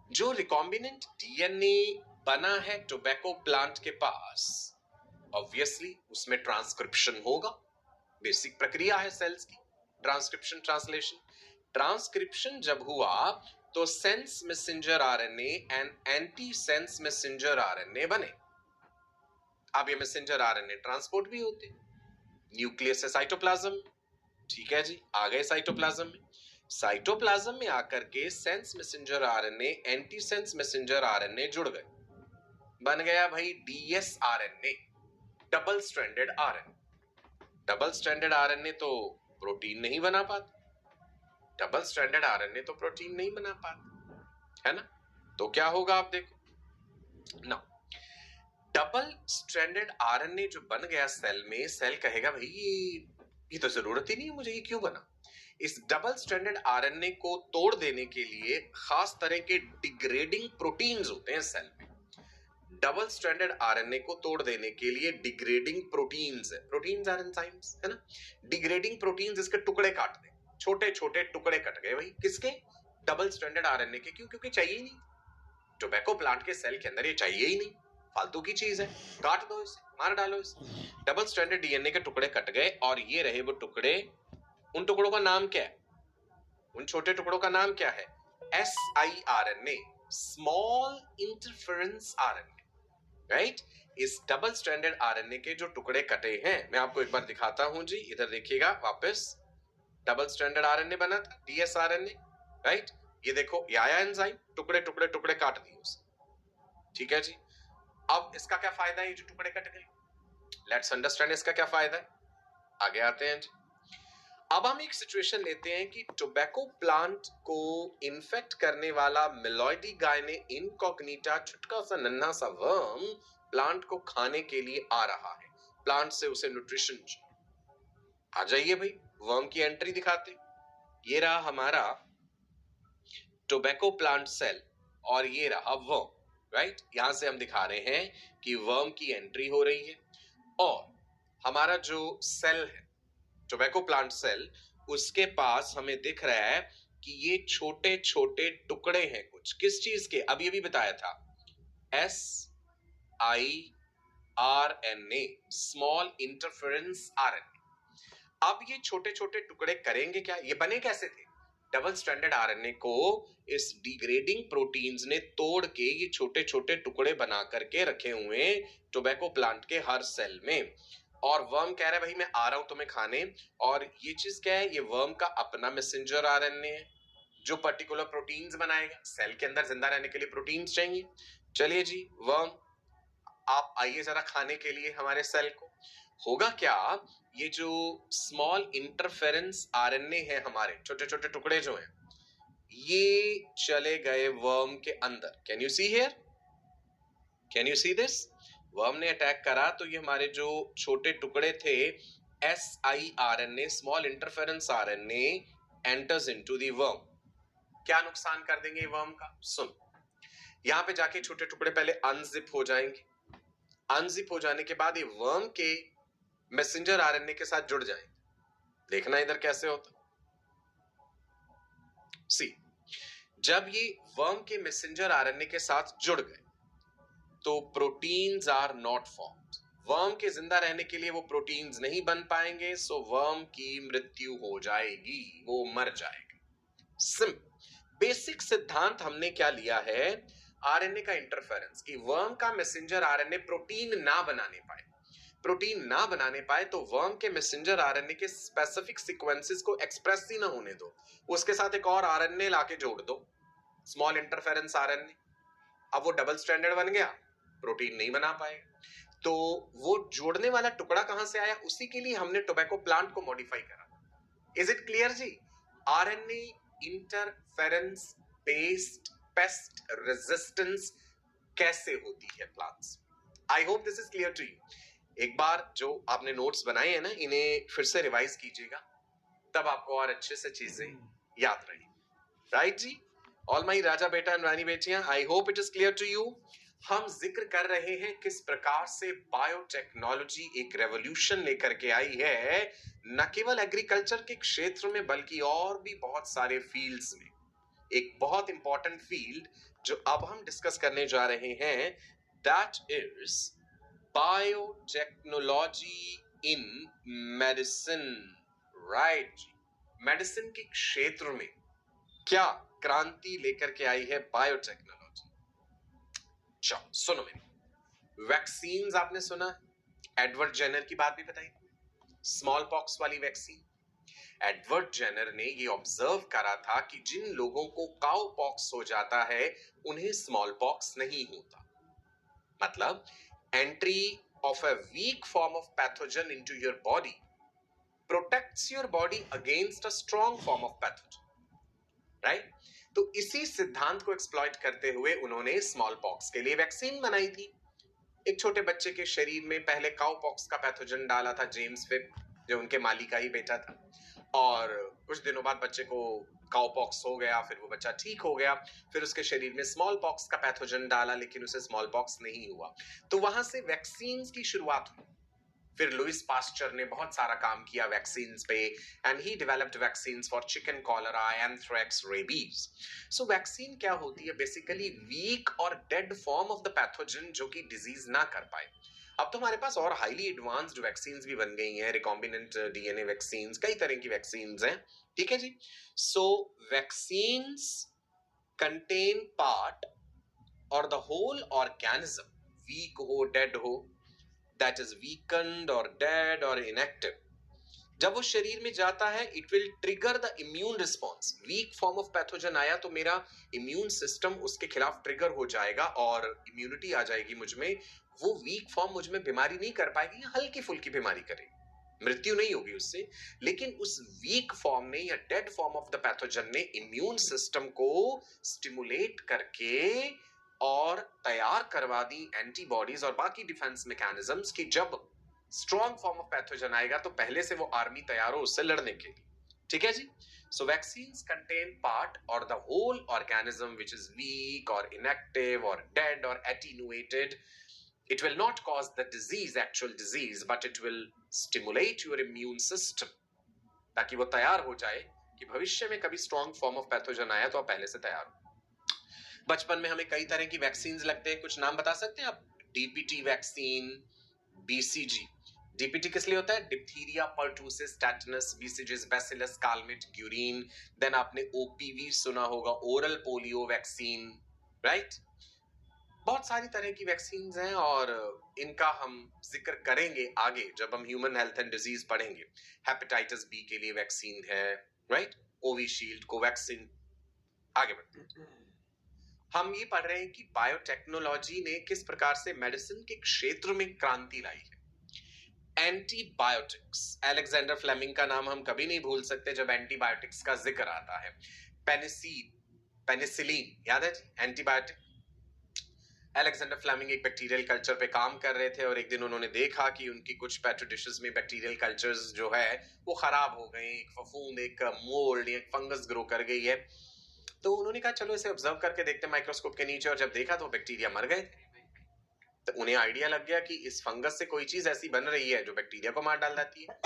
जो रिकॉम्बिनेंट डीएनए बना है टोबैको प्लांट के पास, ऑब्वियसली उसमें ट्रांसक्रिप्शन होगा, बेसिक प्रक्रिया है सेल्स की, ट्रांसक्रिप्शन ट्रांसलेशन। ट्रांसक्रिप्शन जब हुआ तो sense messenger RNA and anti sense messenger RNA बने। अब ये मैसेंजर आरएनए ट्रांसपोर्ट भी होते, न्यूक्लियस से साइटोप्लाज्म, ठीक है जी, आ गए साइटोप्लाज्म में। साइटोप्लाज्म में आकर के sense messenger RNA anti sense messenger RNA जुड़ गए, बन गया भाई DS RNA, double stranded RNA. Double stranded RNA तो प्रोटीन नहीं बना पाता, डबल स्ट्रैंडेड आरएनए तो प्रोटीन नहीं बना पाता, है ना। तो क्या होगा आप देखो ना, डबल स्ट्रैंडेड आरएनए जो बन गया सेल में, सेल कहेगा भाई ये तो जरूरत ही नहीं है मुझे, ये क्यों बना। इस डबल स्ट्रैंडेड आरएनए को तोड़ देने के लिए खास तरह के डिग्रेडिंग प्रोटीन्स होते हैं सेल में। डबल स्ट्रैंडेड आरएनए को तोड़ देने के लिए डिग्रेडिंग प्रोटीन्स है, प्रोटीन्स आर एंजाइम्स, है ना। डिग्रेडिंग प्रोटीन्स इसके टुकड़े काट दे, छोटे छोटे टुकड़े कट गए भाई, किसके? डबल स्ट्रैंडेड आरएनए के। क्यों? क्योंकि चाहिए ही नहीं, टोबैको प्लांट के सेल के अंदर ये चाहिए ही नहीं, फालतू की चीज है, काट दो इसे, मार डालो इसे। डबल स्ट्रैंडेड डीएनए के टुकड़े कट गए, और ये रहे वो टुकड़े। उन टुकड़ों का नाम क्या है, उन छोटे टुकड़ों का नाम क्या है? siRNA, small interference RNA, right. इस डबल स्ट्रैंडेड आरएनए के जो टुकड़े कटे हैं, मैं आपको एक बार दिखाता हूं जी, इधर देखिएगा वापस। डबल स्ट्रैंडेड आरएनए बना था, डीएसआरएनए, राइट। ये देखो, ये आया एंजाइम, टुकड़े टुकड़े टुकड़े काट दिए उसे, ठीक है जी। अब इसका क्या फायदा है, ये जो टुकड़े कट गए, लेट्स अंडरस्टैंड इसका क्या फायदा है, आगे आते हैं जी। अब हम एक सिचुएशन लेते हैं कि टोबैको प्लांट को इन्फेक्ट करने वाला मिलॉइडी गायने इनकॉग्निटा, छुटका सा नन्हा सा वर्म प्लांट को खाने के लिए आ रहा है, प्लांट से उसे न्यूट्रिशन आ जाइए भाई, वर्म की एंट्री दिखाते। ये रहा हमारा टोबैको प्लांट सेल, और ये रहा वर्म, राइट। यहां से हम दिखा रहे हैं कि वर्म की एंट्री हो रही है, और हमारा जो सेल है टोबैको प्लांट सेल, उसके पास हमें दिख रहा है कि ये छोटे छोटे टुकड़े हैं कुछ, किस चीज के, अब ये भी बताया था, siRNA, स्मॉल इंटरफेरेंस आरएनए। अब ये छोटे छोटे टुकड़े करेंगे क्या, ये बने कैसे थे? डबल स्ट्रैंडेड आरएनए को इस डिग्रेडिंग प्रोटीन्स ने तोड़ के ये छोटे छोटे टुकड़े बना करके रखे हुए टोबैको प्लांट के हर सेल में, और वर्म कह रहा है भाई मैं आ रहा हूं तुम्हें खाने। और ये चीज क्या है, ये वर्म का अपना मैसेंजर आरएनए है जो पर्टिकुलर प्रोटीन्स बनाएगा, सेल के अंदर जिंदा रहने के लिए प्रोटीन्स चाहिए। चलिए जी, वर्म आप आइए जरा खाने के लिए हमारे सेल को। होगा क्या, ये जो स्मॉल इंटरफेरेंस आरएनए है, हमारे छोटे छोटे टुकड़े जो हैं, ये चले गए वर्म के अंदर। Can you see here? Can you see this? Worm ने अटैक करा तो ये हमारे जो छोटे टुकड़े थे siRNA, small interference RNA, enters into the worm. क्या नुकसान कर देंगे वर्म का? सुन, यहां पे जाके छोटे टुकड़े पहले अनजिप हो जाएंगे। अनजिप हो जाने के बाद ये वर्म के मैसेंजर आरएनए के साथ जुड़ जाएंगे। देखना इधर कैसे होता। सी, जब ये वर्म के मैसेंजर आरएनए के साथ जुड़ गए तो proteins are not formed. Worm के जिंदा रहने के लिए वो प्रोटीन्स नहीं बन पाएंगे, सो वर्म की मृत्यु हो जाएगी, वो मर जाएगा। सिंपल बेसिक सिद्धांत हमने क्या लिया है? आरएनए का इंटरफेरेंस, कि वर्म का मैसेंजर आरएनए प्रोटीन ना बनाने पाए। प्रोटीन ना बनाने पाए तो वर्म के मैसेंजर आरएनए के स्पेसिफिक सीक्वेंसेस को एक्सप्रेस ही ना होने दो, उसके साथ एक और आरएनए लाके जोड़ दो, स्मॉल इंटरफेरेंस आरएनए। अब वो डबल स्ट्रैंडेड बन गया, प्रोटीन नहीं बना पाएगा। तो वो जोड़ने वाला टुकड़ा कहां से आया? उसी के लिए हमने टोबैको प्लांट को मॉडिफाई करा। इज इट क्लियर जी? RNA interference based pest resistance कैसे होती है plants. I hope this is clear to you. एक बार जो आपने नोट्स बनाए हैं ना, इन्हें फिर से रिवाइज कीजिएगा, तब आपको और अच्छे से चीजें याद रहेंगी। Right ji? ऑल माई राजा बेटा एंड रानी बेटियां, I hope it is clear to you. हम जिक्र कर रहे हैं किस प्रकार से बायोटेक्नोलॉजी एक रेवोल्यूशन लेकर के आई है, न केवल एग्रीकल्चर के क्षेत्र में बल्कि और भी बहुत सारे फील्ड्स में। एक बहुत इंपॉर्टेंट फील्ड जो अब हम डिस्कस करने जा रहे हैं, that is biotechnology in medicine. Right, medicine के क्षेत्र में क्या क्रांति लेकर के आई है बायोटेक्नोलॉजी। चलो सुनो मेरी, वैक्सीन आपने सुना, एडवर्ड जेनर की बात भी बताई, स्मॉल पॉक्स वाली वैक्सीन। एडवर्ड जेनर ने ये ऑब्जर्व करा था कि जिन लोगों को काउ पॉक्स हो जाता है उन्हें स्मॉल पॉक्स नहीं होता। मतलब entry of a weak form of pathogen into your body protects your body against a strong form of pathogen. Right? तो इसी सिद्धांत को एक्सप्लॉइट करते हुए उन्होंने स्मॉल पॉक्स के लिए वैक्सीन बनाई थी। एक छोटे बच्चे के शरीर में पहले काउ पॉक्स का पैथोजन डाला था जेम्स फिप, जो उनके माली का ही बेटा था, और कुछ दिनों बाद बच्चे को काउ पॉक्स हो गया, फिर वो बच्चा ठीक हो गया, फिर उसके शरीर में स्मॉल पॉक्स का पैथोजन डाला लेकिन उसे स्मॉल पॉक्स नहीं हुआ। तो वहां से वैक्सीन की शुरुआत हुई। फिर लुइस पास्चर ने बहुत सारा काम किया वैक्सीन्स पे, and he developed vaccines for chicken cholera, anthrax, rabies. So vaccine क्या होती है? बेसिकली वीक और dead form of the pathogen जो कि डिजीज ना कर पाए। अब तो हमारे पास और हाईली एडवांस्ड वैक्सीन्स भी बन गई हैं, रिकॉम्बिनेंट डीएनए वैक्सीन्स, कई तरह की वैक्सीन्स हैं। ठीक है जी? सो वैक्सीन्स कंटेन पार्ट और द होल ऑर्गेनिज्म, वीक हो, डेड हो, that is weakened or dead or inactive, जब वो शरीर में जाता है it will trigger the immune response. Weak form of pathogen आया तो मेरा इम्यून सिस्टम उसके खिलाफ ट्रिगर हो जाएगा और इम्यूनिटी आ जाएगी मुझ में। वो वीक फॉर्म मुझ में बीमारी नहीं कर पाएगी, या हल्की फुल्की बीमारी करेगी, मृत्यु नहीं होगी उससे, लेकिन उस वीक फॉर्म ने या dead form of the pathogen ने इम्यून सिस्टम को स्टिमुलेट करके और तैयार करवा दी एंटीबॉडीज और बाकी डिफेंस मैकेनिज्म्स की जब स्ट्रॉन्ग फॉर्म ऑफ पैथोजन आएगा तो पहले से वो आर्मी तैयार हो उससे लड़ने के लिए। ठीक है जी? सो वैक्सीन्स कंटेन पार्ट और the whole organism which is weak और इनएक्टिव और डेड और attenuated. It will not cause the disease, actual disease, but it will stimulate your immune system, ताकि वो तैयार हो जाए कि भविष्य में कभी स्ट्रॉन्ग फॉर्म ऑफ पैथोजन आया तो आप पहले से तैयार हो। बचपन में हमें कई तरह की वैक्सीन लगते हैं, कुछ नाम बता सकते हैं आप? DPT vaccine, BCG. डीपीटी किस लिए होता है? Diphtheria, pertussis, tetanus, BCG bacillus, Calmette, Guerin. Then आपने ओपीवी सुना होगा, ओरल पोलियो वैक्सीन। राइट? बहुत सारी तरह की वैक्सीन हैं और इनका हम जिक्र करेंगे आगे जब हम ह्यूमन हेल्थ एंड डिजीज पढ़ेंगे। हेपेटाइटिस बी के लिए वैक्सीन है, राइट? Covishield, Covaxin. आगे बढ़ते हम ये पढ़ रहे हैं कि बायोटेक्नोलॉजी ने किस प्रकार से मेडिसिन के क्षेत्र में क्रांति लाई है। एंटीबायोटिक्स, अलेक्जेंडर फ्लेमिंग का नाम हम कभी नहीं भूल सकते जब एंटीबायोटिक्स का जिक्र आता है। पेनिसिलिन, पेनिसिलिन याद है जी, एंटीबायोटिक। अलेक्जेंडर फ्लेमिंग एक बैक्टीरियल कल्चर पे काम कर रहे थे और एक दिन उन्होंने देखा कि उनकी कुछ पेट्री डिशेस में बैक्टीरियल कल्चर्स जो है वो खराब हो गए, एक फफूंद, एक मोल्ड, एक फंगस ग्रो कर गई है। तो उन्होंने कहा चलो इसे ऑब्जर्व करके देखते हैं माइक्रोस्कोप के नीचे, और जब देखा तो बैक्टीरिया मर गए थे। तो उन्हें आइडिया लग गया कि इस फंगस से कोई चीज ऐसी बन रही है जो बैक्टीरिया को मार डाल देती है,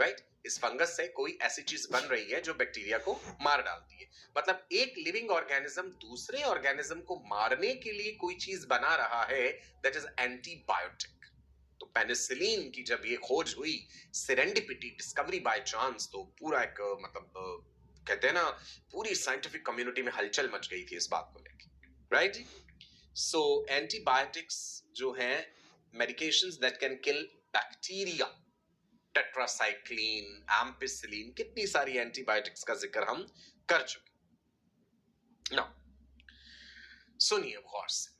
राइट? इस फंगस से कोई ऐसी चीज बन रही है जो बैक्टीरिया को मार डालती है। मतलब एक लिविंग ऑर्गेनिज्म दूसरे ऑर्गेनिज्म को मारने के लिए कोई चीज बना रहा है, दैट इज एंटीबायोटिक। तो पेनिसिलिन की जब ये खोज हुई, सेरेंडिपिटी, डिस्कवरी बाय चांस, तो पूरा एक मतलब कहते हैं ना, पूरी साइंटिफिक कम्युनिटी में हलचल मच गई थी इस बात को लेकर, राइट? सो एंटीबायोटिक्स जो हैं, medications that can kill bacteria, tetracycline, ampicillin, कितनी सारी एंटीबायोटिक्स का जिक्र हम कर चुके। नाउ सुनिए गौर से,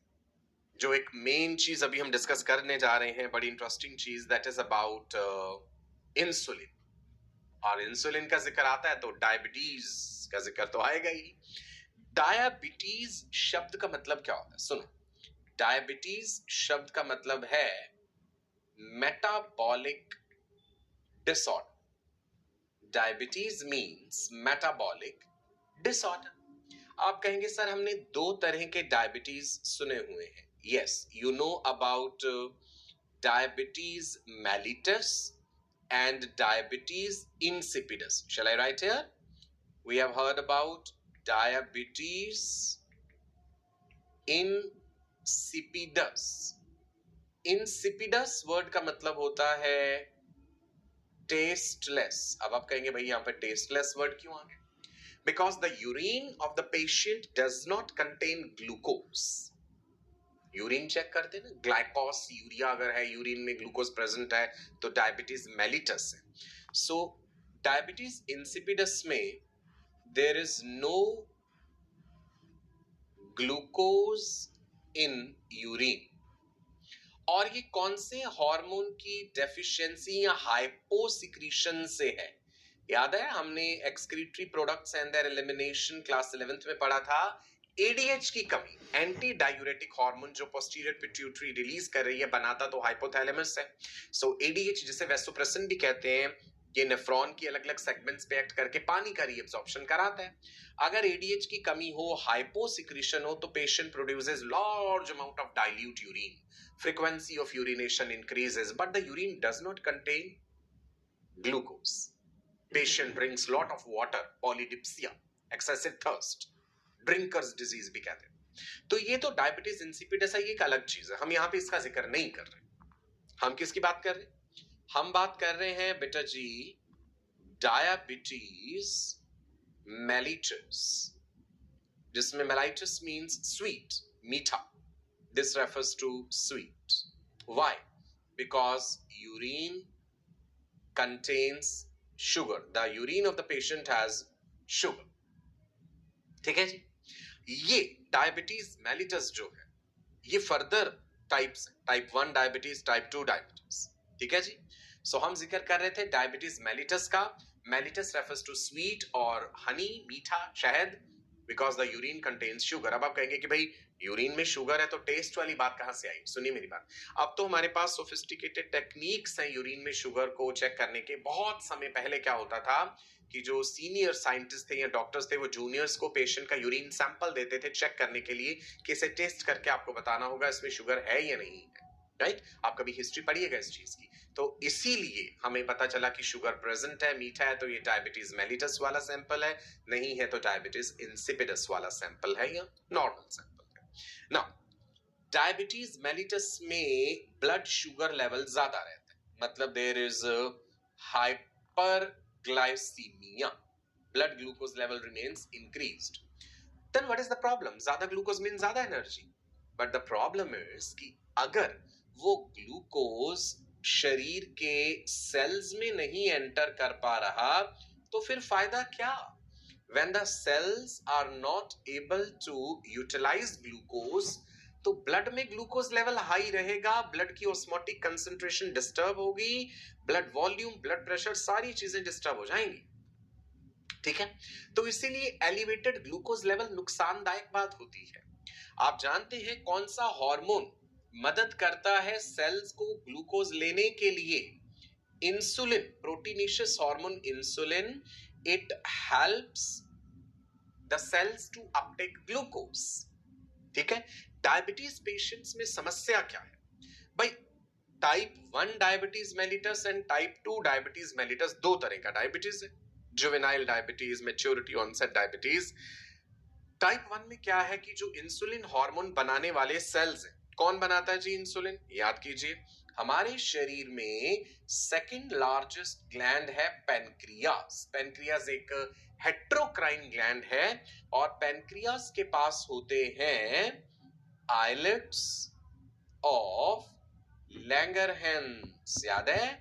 जो एक मेन चीज अभी हम डिस्कस करने जा रहे हैं, बड़ी इंटरेस्टिंग चीज, दैट इज अबाउट इंसुलिन। और इंसुलिन का जिक्र आता है तो डायबिटीज का जिक्र तो आएगा ही। डायबिटीज शब्द का मतलब क्या होता है? सुनो, डायबिटीज शब्द का मतलब है metabolic disorder. Diabetes means metabolic disorder. आप कहेंगे सर हमने दो तरह के डायबिटीज सुने हुए हैं। Yes, you know about diabetes mellitus and diabetes insipidus. Shall I write here? We have heard about diabetes insipidus. Insipidus word का मतलब होता है टेस्टलेस। अब आप कहेंगे भाई यहाँ पर टेस्टलेस वर्ड क्यों आ गया? Because the urine of the patient does not contain glucose. Urine check करते हैं ना, ग्लाइकोस यूरिया अगर है यूरिन में, ग्लूकोज प्रेजेंट है, तो डायबिटीज मेलिटस है। सो डायबिटीज इंसिपिडस में there is no glucose in urine. और ये कौन से हार्मोन की डेफिशिएंसी या हाइपोसिक्रीशन से है? याद है हमने excretory products and there elimination class 11th में पढ़ा था। एडीएच की कमी, एंटी डायूरेटिक हार्मोन जो पोस्टीरियर पिट्यूटरी रिलीज कर रही है, बनाता तो हाइपोथैलेमस है। सो एडीएच जिसे वेसोप्रेसिन भी कहते हैं, ये नेफ्रॉन की अलग अलग सेगमेंट्स पे एक्ट करके पानी का रीअब्सॉर्प्शन कराता है। अगर एडीएच की कमी हो, हाइपोसिक्रीशन हो, तो patient produces large amount of dilute urine, frequency of urination increases, but the urine does not contain glucose. Patient drinks lot of water, polydipsia, excessive thirst, drinker's disease भी कहते हैं। तो ये तो डायबिटीज इंसिपिडस है, ये एक अलग चीज है, हम यहाँ पे इसका जिक्र नहीं कर रहे। हम किसकी बात कर रहे हैं? हम बात कर रहे हैं बेटा जी डायबिटीज mellitus, जिसमें mellitus means sweet, मीठा। This refers to sweet. Why? Because urine contains sugar. The urine of the patient has sugar. ठीक है जी? ये डायबिटीज mellitus जो है, ये further types, type 1 diabetes, type 2 diabetes. ठीक है जी? सो हम जिक्र कर रहे थे डायबिटीज mellitus का। mellitus refers to sweet और हनी, मीठा, शहद, because the urine contains sugar. अब आप कहेंगे कि भाई यूरिन में शुगर है तो टेस्ट वाली बात कहां से आई? सुनिए मेरी बात, अब तो हमारे पास सोफिस्टिकेटेड टेक्निक्स हैं यूरिन में शुगर को चेक करने के। बहुत समय पहले क्या होता था कि जो सीनियर साइंटिस्ट थे या डॉक्टर्स थे, वो जूनियर्स को पेशेंट का यूरिन सैंपल देते थे चेक करने के लिए कि इसे टेस्ट करके आपको बताना होगा इसमें शुगर है या नहीं है, राइट? आप कभी हिस्ट्री पढ़िएगा इस चीज की। तो इसीलिए हमें पता चला कि शुगर प्रेजेंट है, मीठा है, तो ये डायबिटीज mellitus वाला सैंपल है, नहीं है तो डायबिटीज इंसिपिडस वाला सैंपल है या नॉर्मल सैंपल है। नाउ डायबिटीज mellitus में ब्लड शुगर लेवल ज्यादा रहता है, मतलब there is hyperglycaemia, blood glucose level remains increased. Then what is the problem? ज्यादा ग्लूकोज मीन ज्यादा energy, but the problem is कि अगर वो ग्लूकोज शरीर के सेल्स में नहीं एंटर कर पा रहा तो फिर फायदा क्या? When the cells are not able to utilize glucose, तो ब्लड में ग्लूकोज लेवल हाई रहेगा, ब्लड की ऑस्मोटिक कंसंट्रेशन डिस्टर्ब होगी, ब्लड वॉल्यूम, ब्लड प्रेशर, सारी चीजें डिस्टर्ब हो जाएंगी। ठीक है, तो इसीलिए एलिवेटेड ग्लूकोज लेवल नुकसानदायक बात होती है। आप जानते हैं कौन सा हार्मोन मदद करता है सेल्स को ग्लूकोज लेने के लिए? Insulin, proteinaceous hormone insulin, it helps the cells to uptake glucose. ठीक है, डायबिटीज पेशेंट्स में समस्या क्या है भाई? Type 1 diabetes mellitus and type 2 diabetes mellitus, दो तरह का डायबिटीज है, juvenile diabetes, maturity onset diabetes. Type 1 में क्या है कि जो इंसुलिन हार्मोन बनाने वाले सेल्स हैं, कौन बनाता है जी इंसुलिन? याद कीजिए, हमारे शरीर में सेकंड लार्जेस्ट ग्लैंड है पेनक्रियास। पेनक्रियास एक हेट्रोक्राइन ग्लैंड है और पेनक्रियास के पास होते हैं आइलेट्स ऑफ लैंगरहैंस। याद है,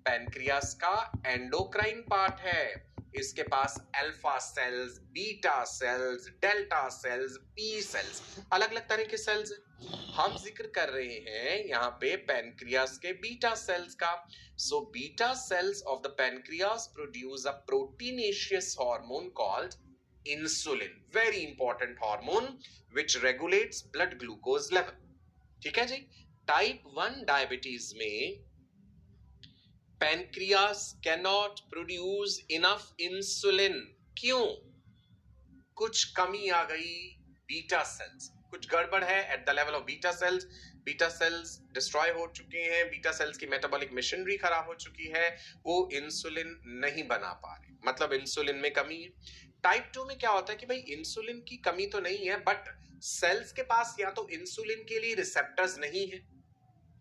पेनक्रियास का एंडोक्राइन पार्ट है, इसके पास alpha cells, beta cells, delta cells, P cells, अलग अलग तरह के सेल्स हैं। हम जिक्र कर रहे हैं यहां पे पेनक्रियास के बीटा सेल्स का। So beta cells of the pancreas produce a proteinaceous hormone called insulin, very important hormone which regulates blood glucose level. ठीक है जी, टाइप 1 डायबिटीज में pancreas cannot produce enough insulin. क्यों? कुछ कमी आ गई बीटा सेल्स, कुछ गड़बड़ है at the level of beta cells. Beta sales destroy हो चुके हैं, बीटा सेल्स की मेटाबॉलिक मशीनरी खराब हो चुकी है, वो इंसुलिन नहीं बना पा रहे, मतलब इंसुलिन में कमी है। टाइप 2 में क्या होता है कि भाई इंसुलिन की कमी तो नहीं है, बट सेल्स के पास या तो इंसुलिन के लिए रिसेप्टर्स नहीं है,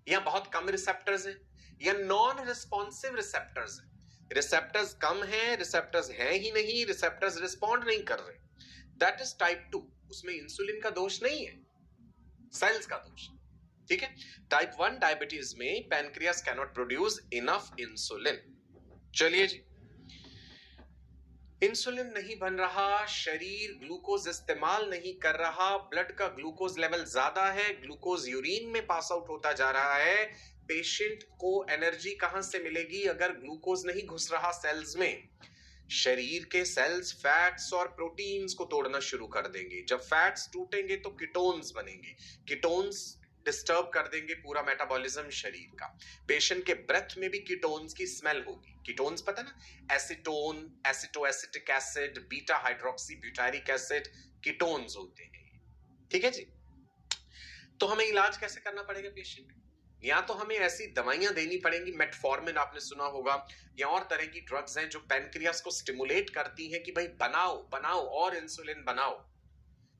या बहुत कम रिसेप्टर्स हैं, या नॉन रिस्पॉन्सिव रिसेप्टर्स हैं। रिसेप्टर्स कम हैं, रिसेप्टर्स हैं ही नहीं, रिसेप्टर्स रिस्पॉन्ड नहीं कर रहे, दैट इज टाइप 2। उसमें इंसुलिन का दोष नहीं है, सेल्स का दोष। ठीक है, टाइप 1 डायबिटीज में pancreas cannot produce enough insulin. चलिए जी, इंसुलिन नहीं बन रहा, शरीर ग्लूकोज इस्तेमाल नहीं कर रहा, ब्लड का ग्लूकोज लेवल ज्यादा है, ग्लूकोज यूरिन में पास आउट होता जा रहा है। पेशेंट को एनर्जी कहां से मिलेगी अगर ग्लूकोज नहीं घुस रहा सेल्स में? शरीर के सेल्स फैट्स और प्रोटीन्स को तोड़ना शुरू कर देंगे। जब फैट्स टूटेंगे तो कीटोन्स बनेंगे, कीटोन्स डिस्टर्ब कर देंगे पूरा मेटाबॉलिज्म शरीर का। पेशेंट के ब्रेथ में भी कीटोन्स की स्मेल होगी। कीटोन्स पता ना, acetone, acetoacetic acid, beta hydroxy butyric acid, ketones होते हैं। ठीक है जी, तो हमें इलाज कैसे करना पड़ेगा पेशेंट? या तो हमें ऐसी दवाइयां देनी पड़ेंगी, मेटफॉर्मिन आपने सुना होगा, या और तरह की ड्रग्स हैं जो पेनक्रियास को स्टिमुलेट करती हैं कि भाई बनाओ बनाओ और इंसुलिन बनाओ।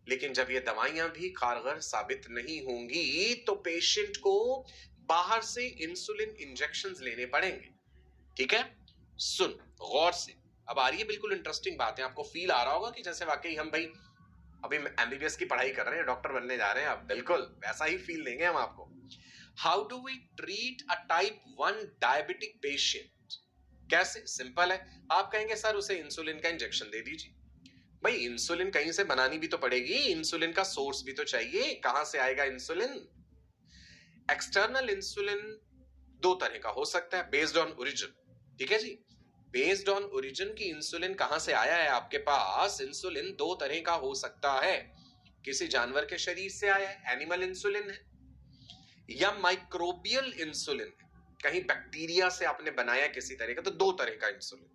लेकिन जब ये दवाइयां भी कारगर साबित नहीं होंगी तो पेशेंट को बाहर से इंसुलिन इंजेक्शंस लेने पड़ेंगे। ठीक है, सुन गौर से, अब आ रही है बिल्कुल इंटरेस्टिंग बात है। आपको फील आ रहा होगा कि जैसे वाकई हम भाई अभी एमबीबीएस की पढ़ाई कर रहे हैं, डॉक्टर बनने जा रहे हैं। अब बिल्कुल वैसा ही फील देंगे हम आपको। How do we treat a type 1 diabetic patient? कैसे? सिंपल है, आप कहेंगे सर उसे इंसुलिन का इंजेक्शन दे दीजिए। भाई इंसुलिन कहीं से बनानी भी तो पड़ेगी, इंसुलिन का सोर्स भी तो चाहिए, कहां से आएगा इंसुलिन? एक्सटर्नल इंसुलिन दो तरह का हो सकता है, बेस्ड ऑन ओरिजिन। ठीक है जी, बेस्ड ऑन ओरिजिन की इंसुलिन कहां से आया है आपके पास? इंसुलिन दो तरह का हो सकता है, किसी जानवर के शरीर से आया है, एनिमल इंसुलिन है, या माइक्रोबियल इंसुलिन है, कहीं बैक्टीरिया से आपने बनाया किसी तरह का, तो दो तरह का इंसुलिन।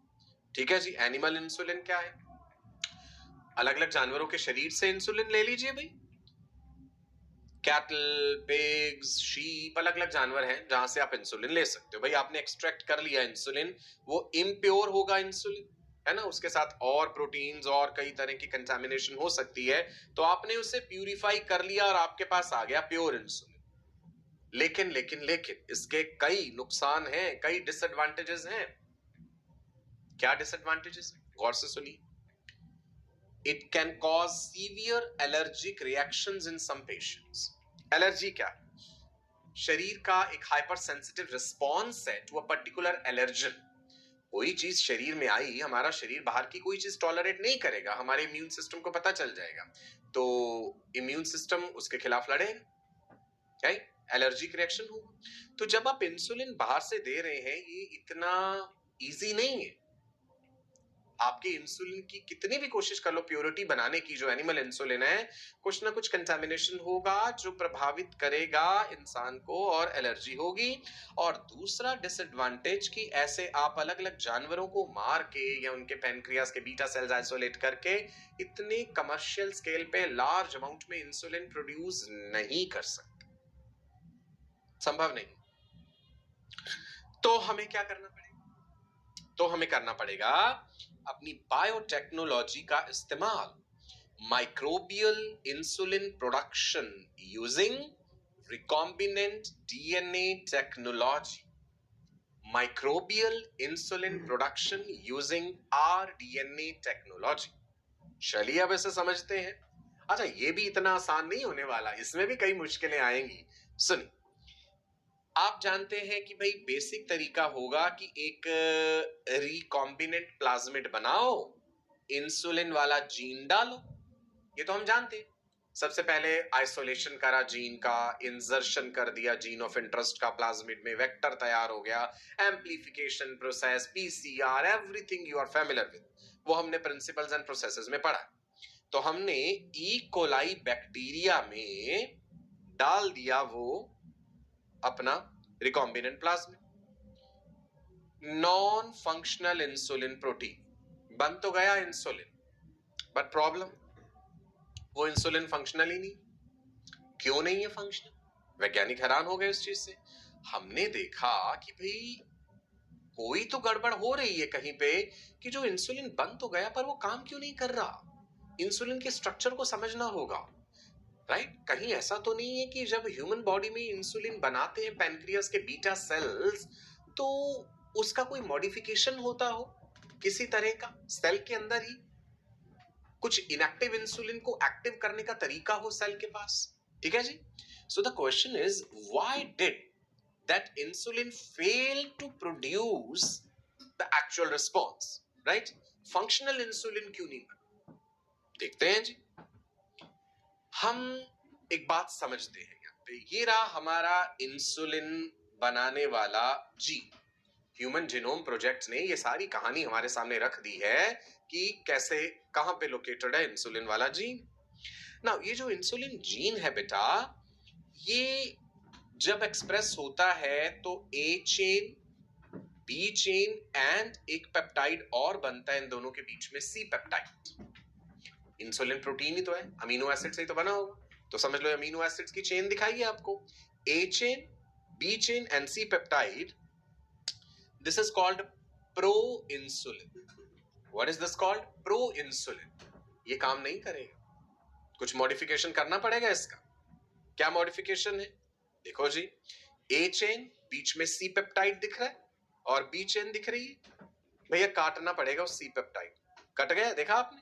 ठीक है जी, एनिमल इंसुलिन क्या है? अलग अलग जानवरों के शरीर से इंसुलिन ले लीजिए भाई, कैटल, पिग्स, शीप, अलग अलग जानवर हैं जहां से आप इंसुलिन ले सकते हो। भाई आपने एक्सट्रैक्ट कर लिया इंसुलिन, वो इम्प्योर होगा इंसुलिन, है ना, उसके साथ और प्रोटीन्स और कई तरह की कंटामिनेशन हो सकती है, तो आपने उसे प्यूरिफाई कर लिया और आपके पास आ गया प्योर इंसुलिन। लेकिन लेकिन लेकिन इसके कई नुकसान हैं, कई डिसएडवांटेजेस हैं। क्या डिसएडवांटेजेस हैं? गौर से सुनिए। It can cause severe allergic reactions in some patients. Allergy क्या है? शरीर का एक हाइपर सेंसिटिव रिस्पॉन्स है टू अ पर्टिकुलर एलर्जन। कोई चीज शरीर में आई, हमारा शरीर बाहर की कोई चीज टॉलरेट नहीं करेगा, हमारे इम्यून सिस्टम को पता चल जाएगा, तो इम्यून सिस्टम उसके खिलाफ लड़ेगा, एलर्जिक रिएक्शन होगा। तो जब आप इंसुलिन बाहर से दे रहे हैं, ये इतना इजी नहीं है। आपके इंसुलिन की कितनी भी कोशिश कर लो प्योरिटी बनाने की, जो एनिमल इंसुलिन है, कुछ ना कुछ कंटामिनेशन होगा जो प्रभावित करेगा इंसान को और एलर्जी होगी। और दूसरा डिसएडवांटेज कि ऐसे आप अलग अलग जानवरों को मार के या उनके पैनक्रियास के बीटा सेल्स आइसोलेट करके इतने कमर्शियल स्केल पे लार्ज अमाउंट में इंसुलिन प्रोड्यूस नहीं कर सकते, संभव नहीं। तो हमें क्या करना पड़ेगा? तो हमें करना पड़ेगा अपनी बायोटेक्नोलॉजी का इस्तेमाल, microbial insulin production using recombinant DNA technology, microbial insulin production using rDNA technology. चलिए अब इसे समझते हैं। अच्छा, ये भी इतना आसान नहीं होने वाला, इसमें भी कई मुश्किलें आएंगी। सुनिए, आप जानते हैं कि भाई बेसिक तरीका होगा कि एक रिकॉम्बिनेंट प्लाज्मिड बनाओ, इंसुलिन वाला जीन डालो, ये तो हम जानते हैं। सबसे पहले आइसोलेशन करा जीन का, इंसर्शन कर दिया जीन ऑफ इंटरेस्ट का प्लाज्मिड में, वेक्टर तैयार हो गया, amplification process, PCR, everything you are familiar with, वो हमने प्रिंसिपल्स एंड प्रोसेसेस में पढ़ा। तो हमने ई कोलाई बैक्टीरिया में डाल दिया वो अपना recombinant plasmid, non functional insulin protein बन तो गया इंसुलिन, बट प्रॉब्लम वो इंसुलिन फंक्शनल ही नहीं। क्यों नहीं है फंक्शनल? वैज्ञानिक हैरान हो गए उस चीज से। हमने देखा कि भाई कोई तो गड़बड़ हो रही है कहीं पे, कि जो इंसुलिन बन तो गया पर वो काम क्यों नहीं कर रहा। इंसुलिन के स्ट्रक्चर को समझना होगा, राइट? कहीं ऐसा तो नहीं है कि जब ह्यूमन बॉडी में इंसुलिन बनाते हैं पैनक्रियास के बीटा सेल्स, तो उसका कोई मॉडिफिकेशन होता हो किसी तरह का सेल के अंदर ही, कुछ इनएक्टिव इंसुलिन को एक्टिव करने का तरीका हो सेल के पास। ठीक है जी। So the question is, why did that insulin fail to produce the actual response, right? Functional insulin क्यों नहीं बना? देखते हैं जी। हम एक बात समझते हैं यहाँ पे, ये रहा हमारा इंसुलिन बनाने वाला जीन। ह्यूमन जीनोम प्रोजेक्ट ने ये सारी कहानी हमारे सामने रख दी है कि कैसे, कहां पे लोकेटेड है इंसुलिन वाला जीन। ना, ये जो इंसुलिन जीन है बेटा, ये जब एक्सप्रेस होता है तो A chain, B chain and एक पेप्टाइड और बनता है इन दोनों के बीच में, सी पेप्टाइड। इंसुलिन प्रोटीन ही तो है, अमीनो एसिड से ही तो बना होगा, तो समझ लो अमीनो एसिड्स की चेन दिखाई है आपको, A chain, B chain and C peptide. This is called pro-insulin. What is this called? Pro-insulin. ये काम नहीं करेगा, कुछ मॉडिफिकेशन करना पड़ेगा इसका। क्या मॉडिफिकेशन है? देखो जी, ए चेन, बीच में सी पेप्टाइड दिख रहा है और बी चेन दिख रही है, भैया काटना पड़ेगा उस सी पेप्टाइड। कट गया, देखा आपने?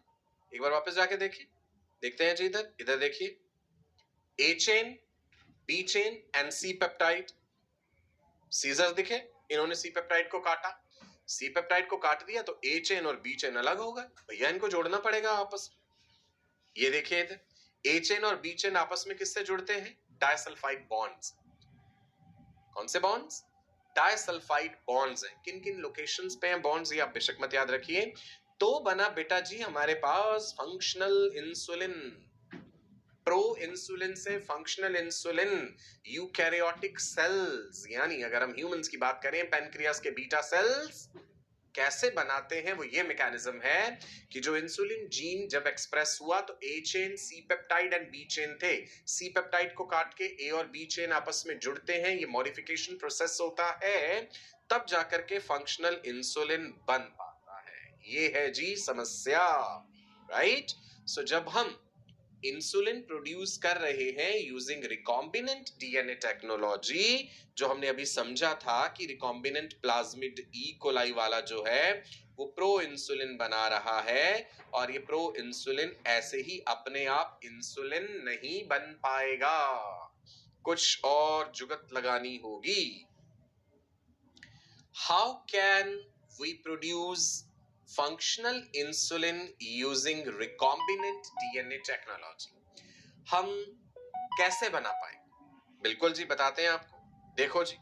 एक बार वापस जाके देखिए, देखते हैं जी, इधर इधर देखिए, A chain, B chain and C peptide, scissor दिखे, इन्होंने सी पेप्टाइड को काटा, सी पेप्टाइड को काट दिया तो ए चेन और बी चेन अलग हो गए, भैया इनको जोड़ना पड़ेगा आपस में। ये देखिए इधर, ए चेन और बी चेन आपस में किससे जुड़ते हैं? Disulphide bonds. कौन से बॉन्ड्स? डाइसल्फाइड बॉन्ड्स हैं। किन किन लोकेशंस पे हैं बॉन्ड्स, ये आप बेशक मत याद रखिए। तो बना बेटा जी हमारे पास फंक्शनल इंसुलिन। प्रो इंसुलिन से फंक्शनल इंसुलिन, यूकैरियोटिक सेल्स, यानी अगर हम ह्यूमंस की बात करें, पैनक्रियास के बीटा सेल्स कैसे बनाते हैं, वो ये मैकेनिज्म है कि जो इंसुलिन जीन जब एक्सप्रेस हुआ तो A chain, C peptide and B chain थे, सी पेप्टाइड को काट के ए और बी चेन आपस में जुड़ते हैं, ये मॉडिफिकेशन प्रोसेस होता है, तब जाकर के फंक्शनल इंसुलिन बन पाता है। ये है जी समस्या, राइट? सो जब हम इंसुलिन प्रोड्यूस कर रहे हैं यूजिंग रिकॉम्बिनेंट डीएनए टेक्नोलॉजी, जो हमने अभी समझा था कि रिकॉम्बिनेंट प्लाज्मिड ई कोलाई वाला जो है वो प्रो इंसुलिन बना रहा है, और ये प्रो इंसुलिन ऐसे ही अपने आप इंसुलिन नहीं बन पाएगा, कुछ और जुगत लगानी होगी। How can we produce functional insulin using recombinant DNA technology? हम कैसे बना पाएंगे? बिल्कुल जी, बताते हैं आपको। देखो जी,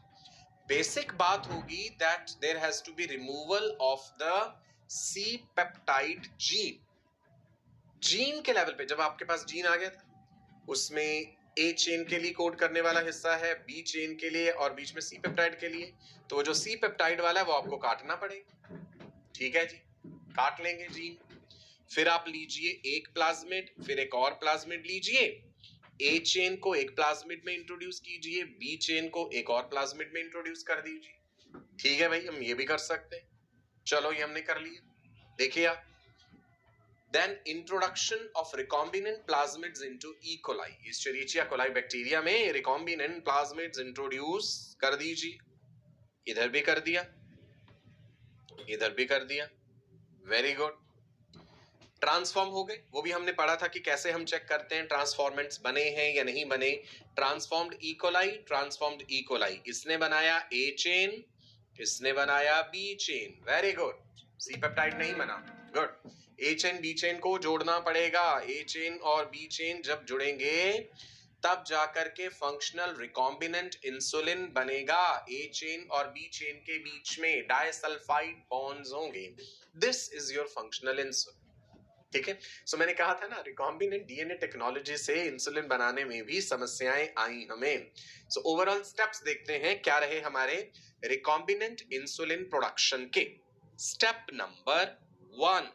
बेसिक बात होगी that there has to be removal of the C peptide gene. Gene के लेवल पे जब आपके पास जीन आ गया था, उसमें ए चेन के लिए कोड करने वाला हिस्सा है, बी चेन के लिए और बीच में सी पेप्टाइड के लिए, तो वो जो सी पेप्टाइड वाला है वो आपको काटना पड़ेगा। ठीक है जी, काट लेंगे जीन। फिर आप लीजिए एक प्लाज्मिड, फिर एक और प्लाज्मिड लीजिए, ए चेन को एक प्लाज्मिड में इंट्रोड्यूस कीजिए, बी चेन को एक और प्लाज्मिड में इंट्रोड्यूस कर दीजिए। ठीक है भाई, हम ये भी कर सकते हैं। चलो ये हमने कर लिया। देखिए आप, then introduction of recombinant plasmids into E. coli, Escherichia coli bacteria में recombinant plasmids इंट्रोड्यूस कर दीजिए। इधर भी कर दिया, इधर भी कर दिया, वेरी गुड। ट्रांसफॉर्म हो गए, वो भी हमने पढ़ा था कि कैसे हम चेक करते हैं ट्रांसफॉर्मेंट्स बने हैं या नहीं बने। Transformed E coli, transformed E coli, इसने बनाया ए चेन, इसने बनाया B chain, very good. C peptide नहीं बना, good. A chain B chain को जोड़ना पड़ेगा। ए चेन और बी चेन जब जुड़ेंगे तब जाकर के फंक्शनल रिकॉम्बिनेंट इंसुलिन बनेगा। ए चेन और बी चेन के बीच में डाइसल्फाइड बॉन्ड्स होंगे। This is your functional insulin. ठीक है, सो मैंने कहा था ना, रिकॉम्बिनेंट डीएनए टेक्नोलॉजी से इंसुलिन बनाने में भी समस्याएं आई हमें। सो ओवरऑल स्टेप्स देखते हैं क्या रहे हमारे रिकॉम्बिनेंट इंसुलिन प्रोडक्शन के। स्टेप नंबर 1,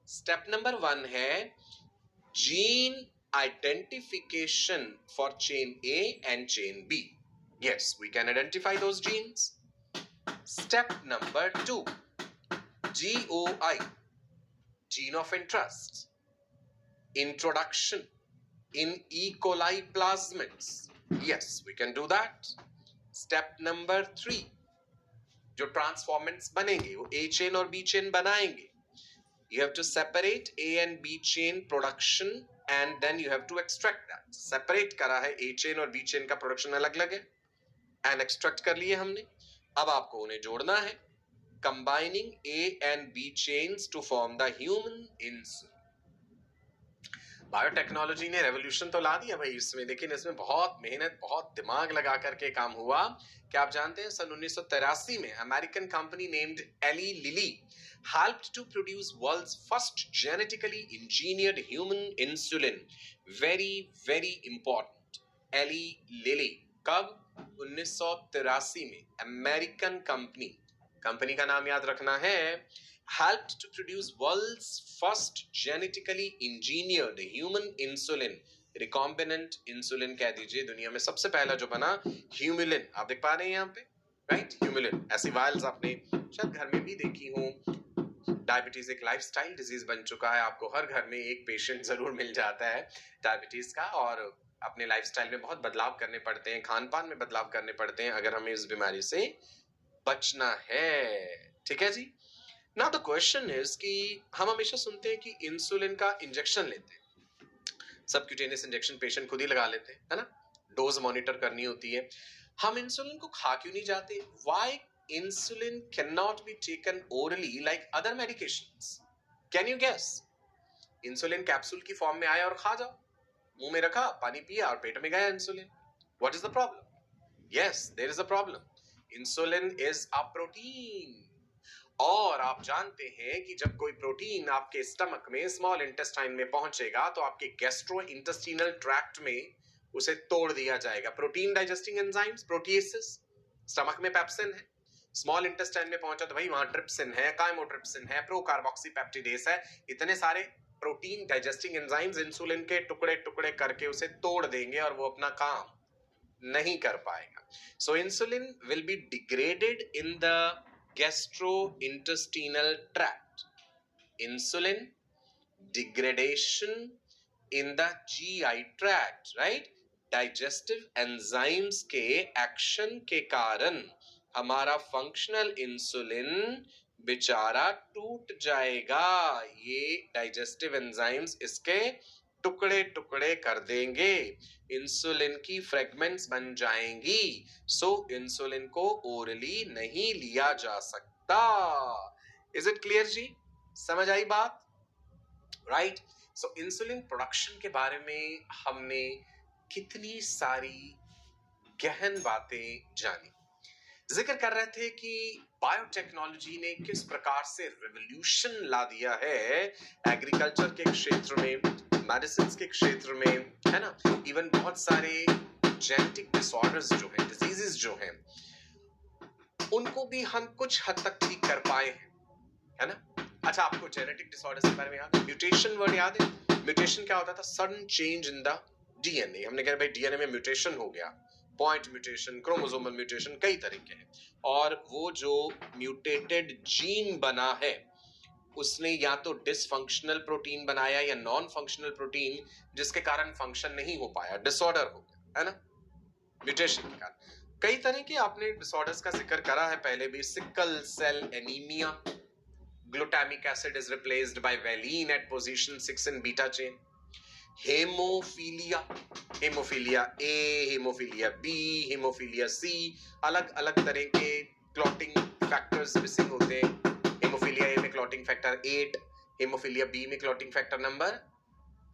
स्टेप नंबर 1 है gene identification for chain A and chain B. Yes, we can identify those genes. Step number 2, GOI, gene of interest, introduction in E. coli plasmids. Yes, we can do that. Step number 3, जो ट्रांसफॉर्मेंट्स बनेंगे वो A chain और B chain बनाएंगे। You have to separate A and B chain production and then you have to extract that. Separate करा है, A chain और B chain का production अलग अलग है, and extract कर लिए हमने। अब आपको उन्हें जोड़ना है, combining A and B chains to form the human insulin. Biotechnology ने रेवोल्यूशन तो ला दिया भाई इसमें, लेकिन इसमें बहुत मेहनत, बहुत दिमाग लगा करके काम हुआ। क्या आप जानते हैं सन 1983 में American company named Eli Lilly helped to produce world's first genetically engineered human insulin. Very very important. Eli Lilly कब? 1983 में अमेरिकन कंपनी का नाम याद रखना है, helped to produce world's first genetically engineered human insulin. recombinant insulin कह दीजिए, दुनिया में सबसे पहला जो बना ह्यूमुलिन। आप देख पा रहे हैं यहाँ पे, राइट? ह्यूमुलिन। ऐसी वायल्स आपने शायद घर में भी देखी हो। डायबिटीज एक लाइफस्टाइल डिजीज बन चुका है, आपको हर घर में एक पेशेंट जरूर मिल जाता है डायबिटीज का, और अपने लाइफस्टाइल में बहुत बदलाव करने पड़ते हैं, खान पान में बदलाव करने पड़ते हैं अगर हमें इस बीमारी से बचना है। ठीक है जी। नाउ द क्वेश्चन इज कि हम हमेशा सुनते हैं कि इंसुलिन का इंजेक्शन लेते हैं, सबक्यूटेनियस इंजेक्शन पेशेंट खुद ही लगा लेते हैं, है ना, डोज मॉनिटर करनी होती है। हम इंसुलिन को खा क्यों नहीं जाते? Why insulin cannot be taken orally like other medications? Can you guess? Insulin capsule की फॉर्म में आया और खा जाओ, मुंह में रखा, पानी पिया और पेट में गया insulin. What is the problem? Yes, there is a problem. Insulin is a protein. और आप जानते हैं कि जब कोई प्रोटीन आपके स्टमक में, स्मॉल इंटेस्टाइन में पहुंचेगा तो आपके गैस्ट्रो इंटेस्टिनल ट्रैक्ट में उसे तोड़ दिया जाएगा। प्रोटीन डाइजेस्टिंग एंजाइम्स, प्रोटीएसेस, स्टमक में पेप्सिन है, स्मॉल इंटेस्टाइन में पहुंचा तो भाई वहां ट्रिप्सिन है, काइमोट्रिप्सिन है, प्रोकार्बोक्सीपेप्टिडेस है, इतने सारे प्रोटीन डाइजेस्टिंग एंजाइम्स इंसुलिन के टुकड़े टुकड़े करके उसे तोड़ देंगे और वो अपना काम नहीं कर पाएगा। So insulin will be degraded in the gastrointestinal tract. Insulin degradation in the GI tract, right? Digestive enzymes के एक्शन के कारण हमारा फंक्शनल इंसुलिन बेचारा टूट जाएगा। ये डाइजेस्टिव एंजाइम्स इसके टुकड़े टुकड़े कर देंगे, इंसुलिन की फ्रेगमेंट्स बन जाएंगी। सो इंसुलिन को ओरली नहीं लिया जा सकता। इज इट क्लियर जी? समझ आई बात? राइट। सो इंसुलिन प्रोडक्शन के बारे में हमने कितनी सारी गहन बातें जानी। जिक्र कर रहे थे कि बायोटेक्नोलॉजी ने किस प्रकार से रिवॉल्यूशन ला दिया है एग्रीकल्चर के क्षेत्र में, मेडिसिन के क्षेत्र में, है ना। इवन बहुत सारे जेनेटिक डिसऑर्डर्स जो हैं, डिजीजेस जो हैं, उनको भी हम कुछ हद तक ठीक कर पाए हैं, है ना। अच्छा, आपको जेनेटिक डिसऑर्डर्स के बारे में याद है? म्यूटेशन वर्ड याद है? म्यूटेशन क्या होता था? Sudden change in the DNA. हमने कहा भाई डीएनए में म्यूटेशन हो गया, पॉइंट म्यूटेशन, क्रोमोसोमल म्यूटेशन, कई तरीके हैं। और वो जो म्यूटेटेड जीन बना है उसने या तो डिसफंक्शनल प्रोटीन बनाया या नॉन फंक्शनल प्रोटीन, जिसके कारण फंक्शन नहीं हो पाया, डिसऑर्डर हो गया, है ना, म्यूटेशन के कारण। कई तरह के आपने डिसऑर्डर्स का जिक्र करा है पहले भी। Sickle cell anaemia, glutamic acid is replaced by valine at position 6 in beta chain. Haemophilia, haemophilia A, haemophilia B, haemophilia C, अलग अलग तरह के क्लॉटिंग फैक्टर्स मिसिंग होते हैं। हेमोफीलिया ए में क्लॉटिंग फैक्टर 8, हेमोफीलिया बी में clotting factor number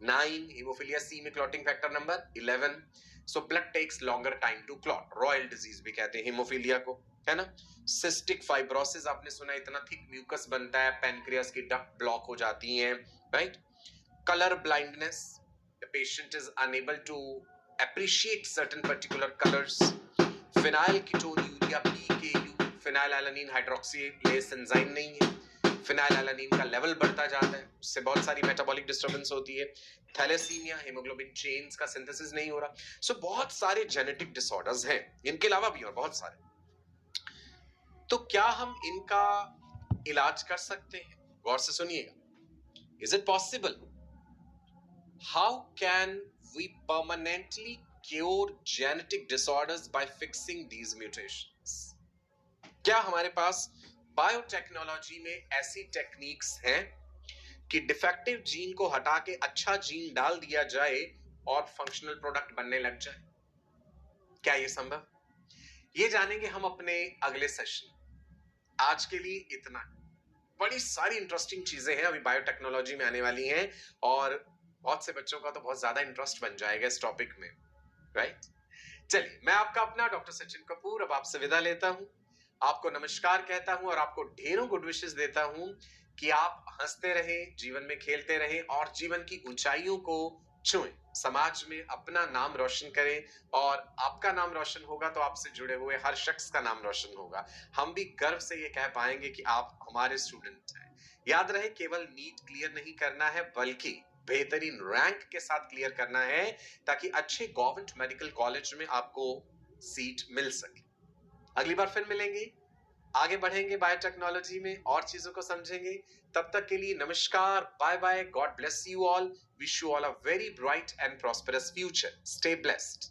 9, haemophilia C में clotting factor number 11। So blood takes longer time to clot, royal disease भी कहते हैं हेमोफीलिया को, है ना। सिस्टिक फाइब्रोसिस आपने सुना, इतना थिक म्यूकस बनता है, पैनक्रियास की डक्ट ब्लॉक हो जाती हैं, right. Colour blindness, the patient is unable to appreciate certain particular colors. Phenylketonuria PKU, phenylalanine hydroxylase enzyme नहीं है, फिनाइलएलानिन का लेवल बढ़ता जाता है, उससे बहुत सारी मेटाबॉलिक डिस्टर्बेंस होती है। थैलेसीमिया, हेमोग्लोबिन चेन्स का सिंथेसिस नहीं हो रहा। सो बहुत सारे जेनेटिक डिसऑर्डर्स हैं, इनके अलावा भी और बहुत सारे। तो क्या हम इनका इलाज कर सकते हैं? गौर से सुनिएगा। Is it possible? How can we permanently cure genetic disorders by fixing these mutations? क्या हमारे पास बायोटेक्नोलॉजी में ऐसी टेक्निक्स हैं कि डिफेक्टिव जीन को हटा के अच्छा जीन डाल दिया जाए और फंक्शनल प्रोडक्ट बनने लग जाए? क्या ये संभव? ये जानेंगे हम अपने अगले सेशन। आज के लिए इतना। बड़ी सारी इंटरेस्टिंग चीजें हैं अभी बायोटेक्नोलॉजी में आने वाली हैं, और बहुत से बच्चों का तो बहुत ज्यादा इंटरेस्ट बन जाएगा इस टॉपिक में, राइट। चलिए, मैं आपका अपना डॉक्टर सचिन कपूर अब आपसे विदा लेता हूं, आपको नमस्कार कहता हूं और आपको ढेरों गुड विशेस देता हूं कि आप हंसते रहें, जीवन में खेलते रहें और जीवन की ऊंचाइयों को छुएं, समाज में अपना नाम रोशन करें, और आपका नाम रोशन होगा तो आपसे जुड़े हुए हर शख्स का नाम रोशन होगा। हम भी गर्व से ये कह पाएंगे कि आप हमारे स्टूडेंट हैं। याद रहे, केवल नीट क्लियर नहीं करना है बल्कि बेहतरीन रैंक के साथ क्लियर करना है, ताकि अच्छे गवर्नमेंट मेडिकल कॉलेज में आपको सीट मिल सके। अगली बार फिर मिलेंगे, आगे बढ़ेंगे बायोटेक्नोलॉजी में और चीजों को समझेंगे। तब तक के लिए नमस्कार, bye bye, God bless you all, wish you all a very bright and prosperous future, stay blessed.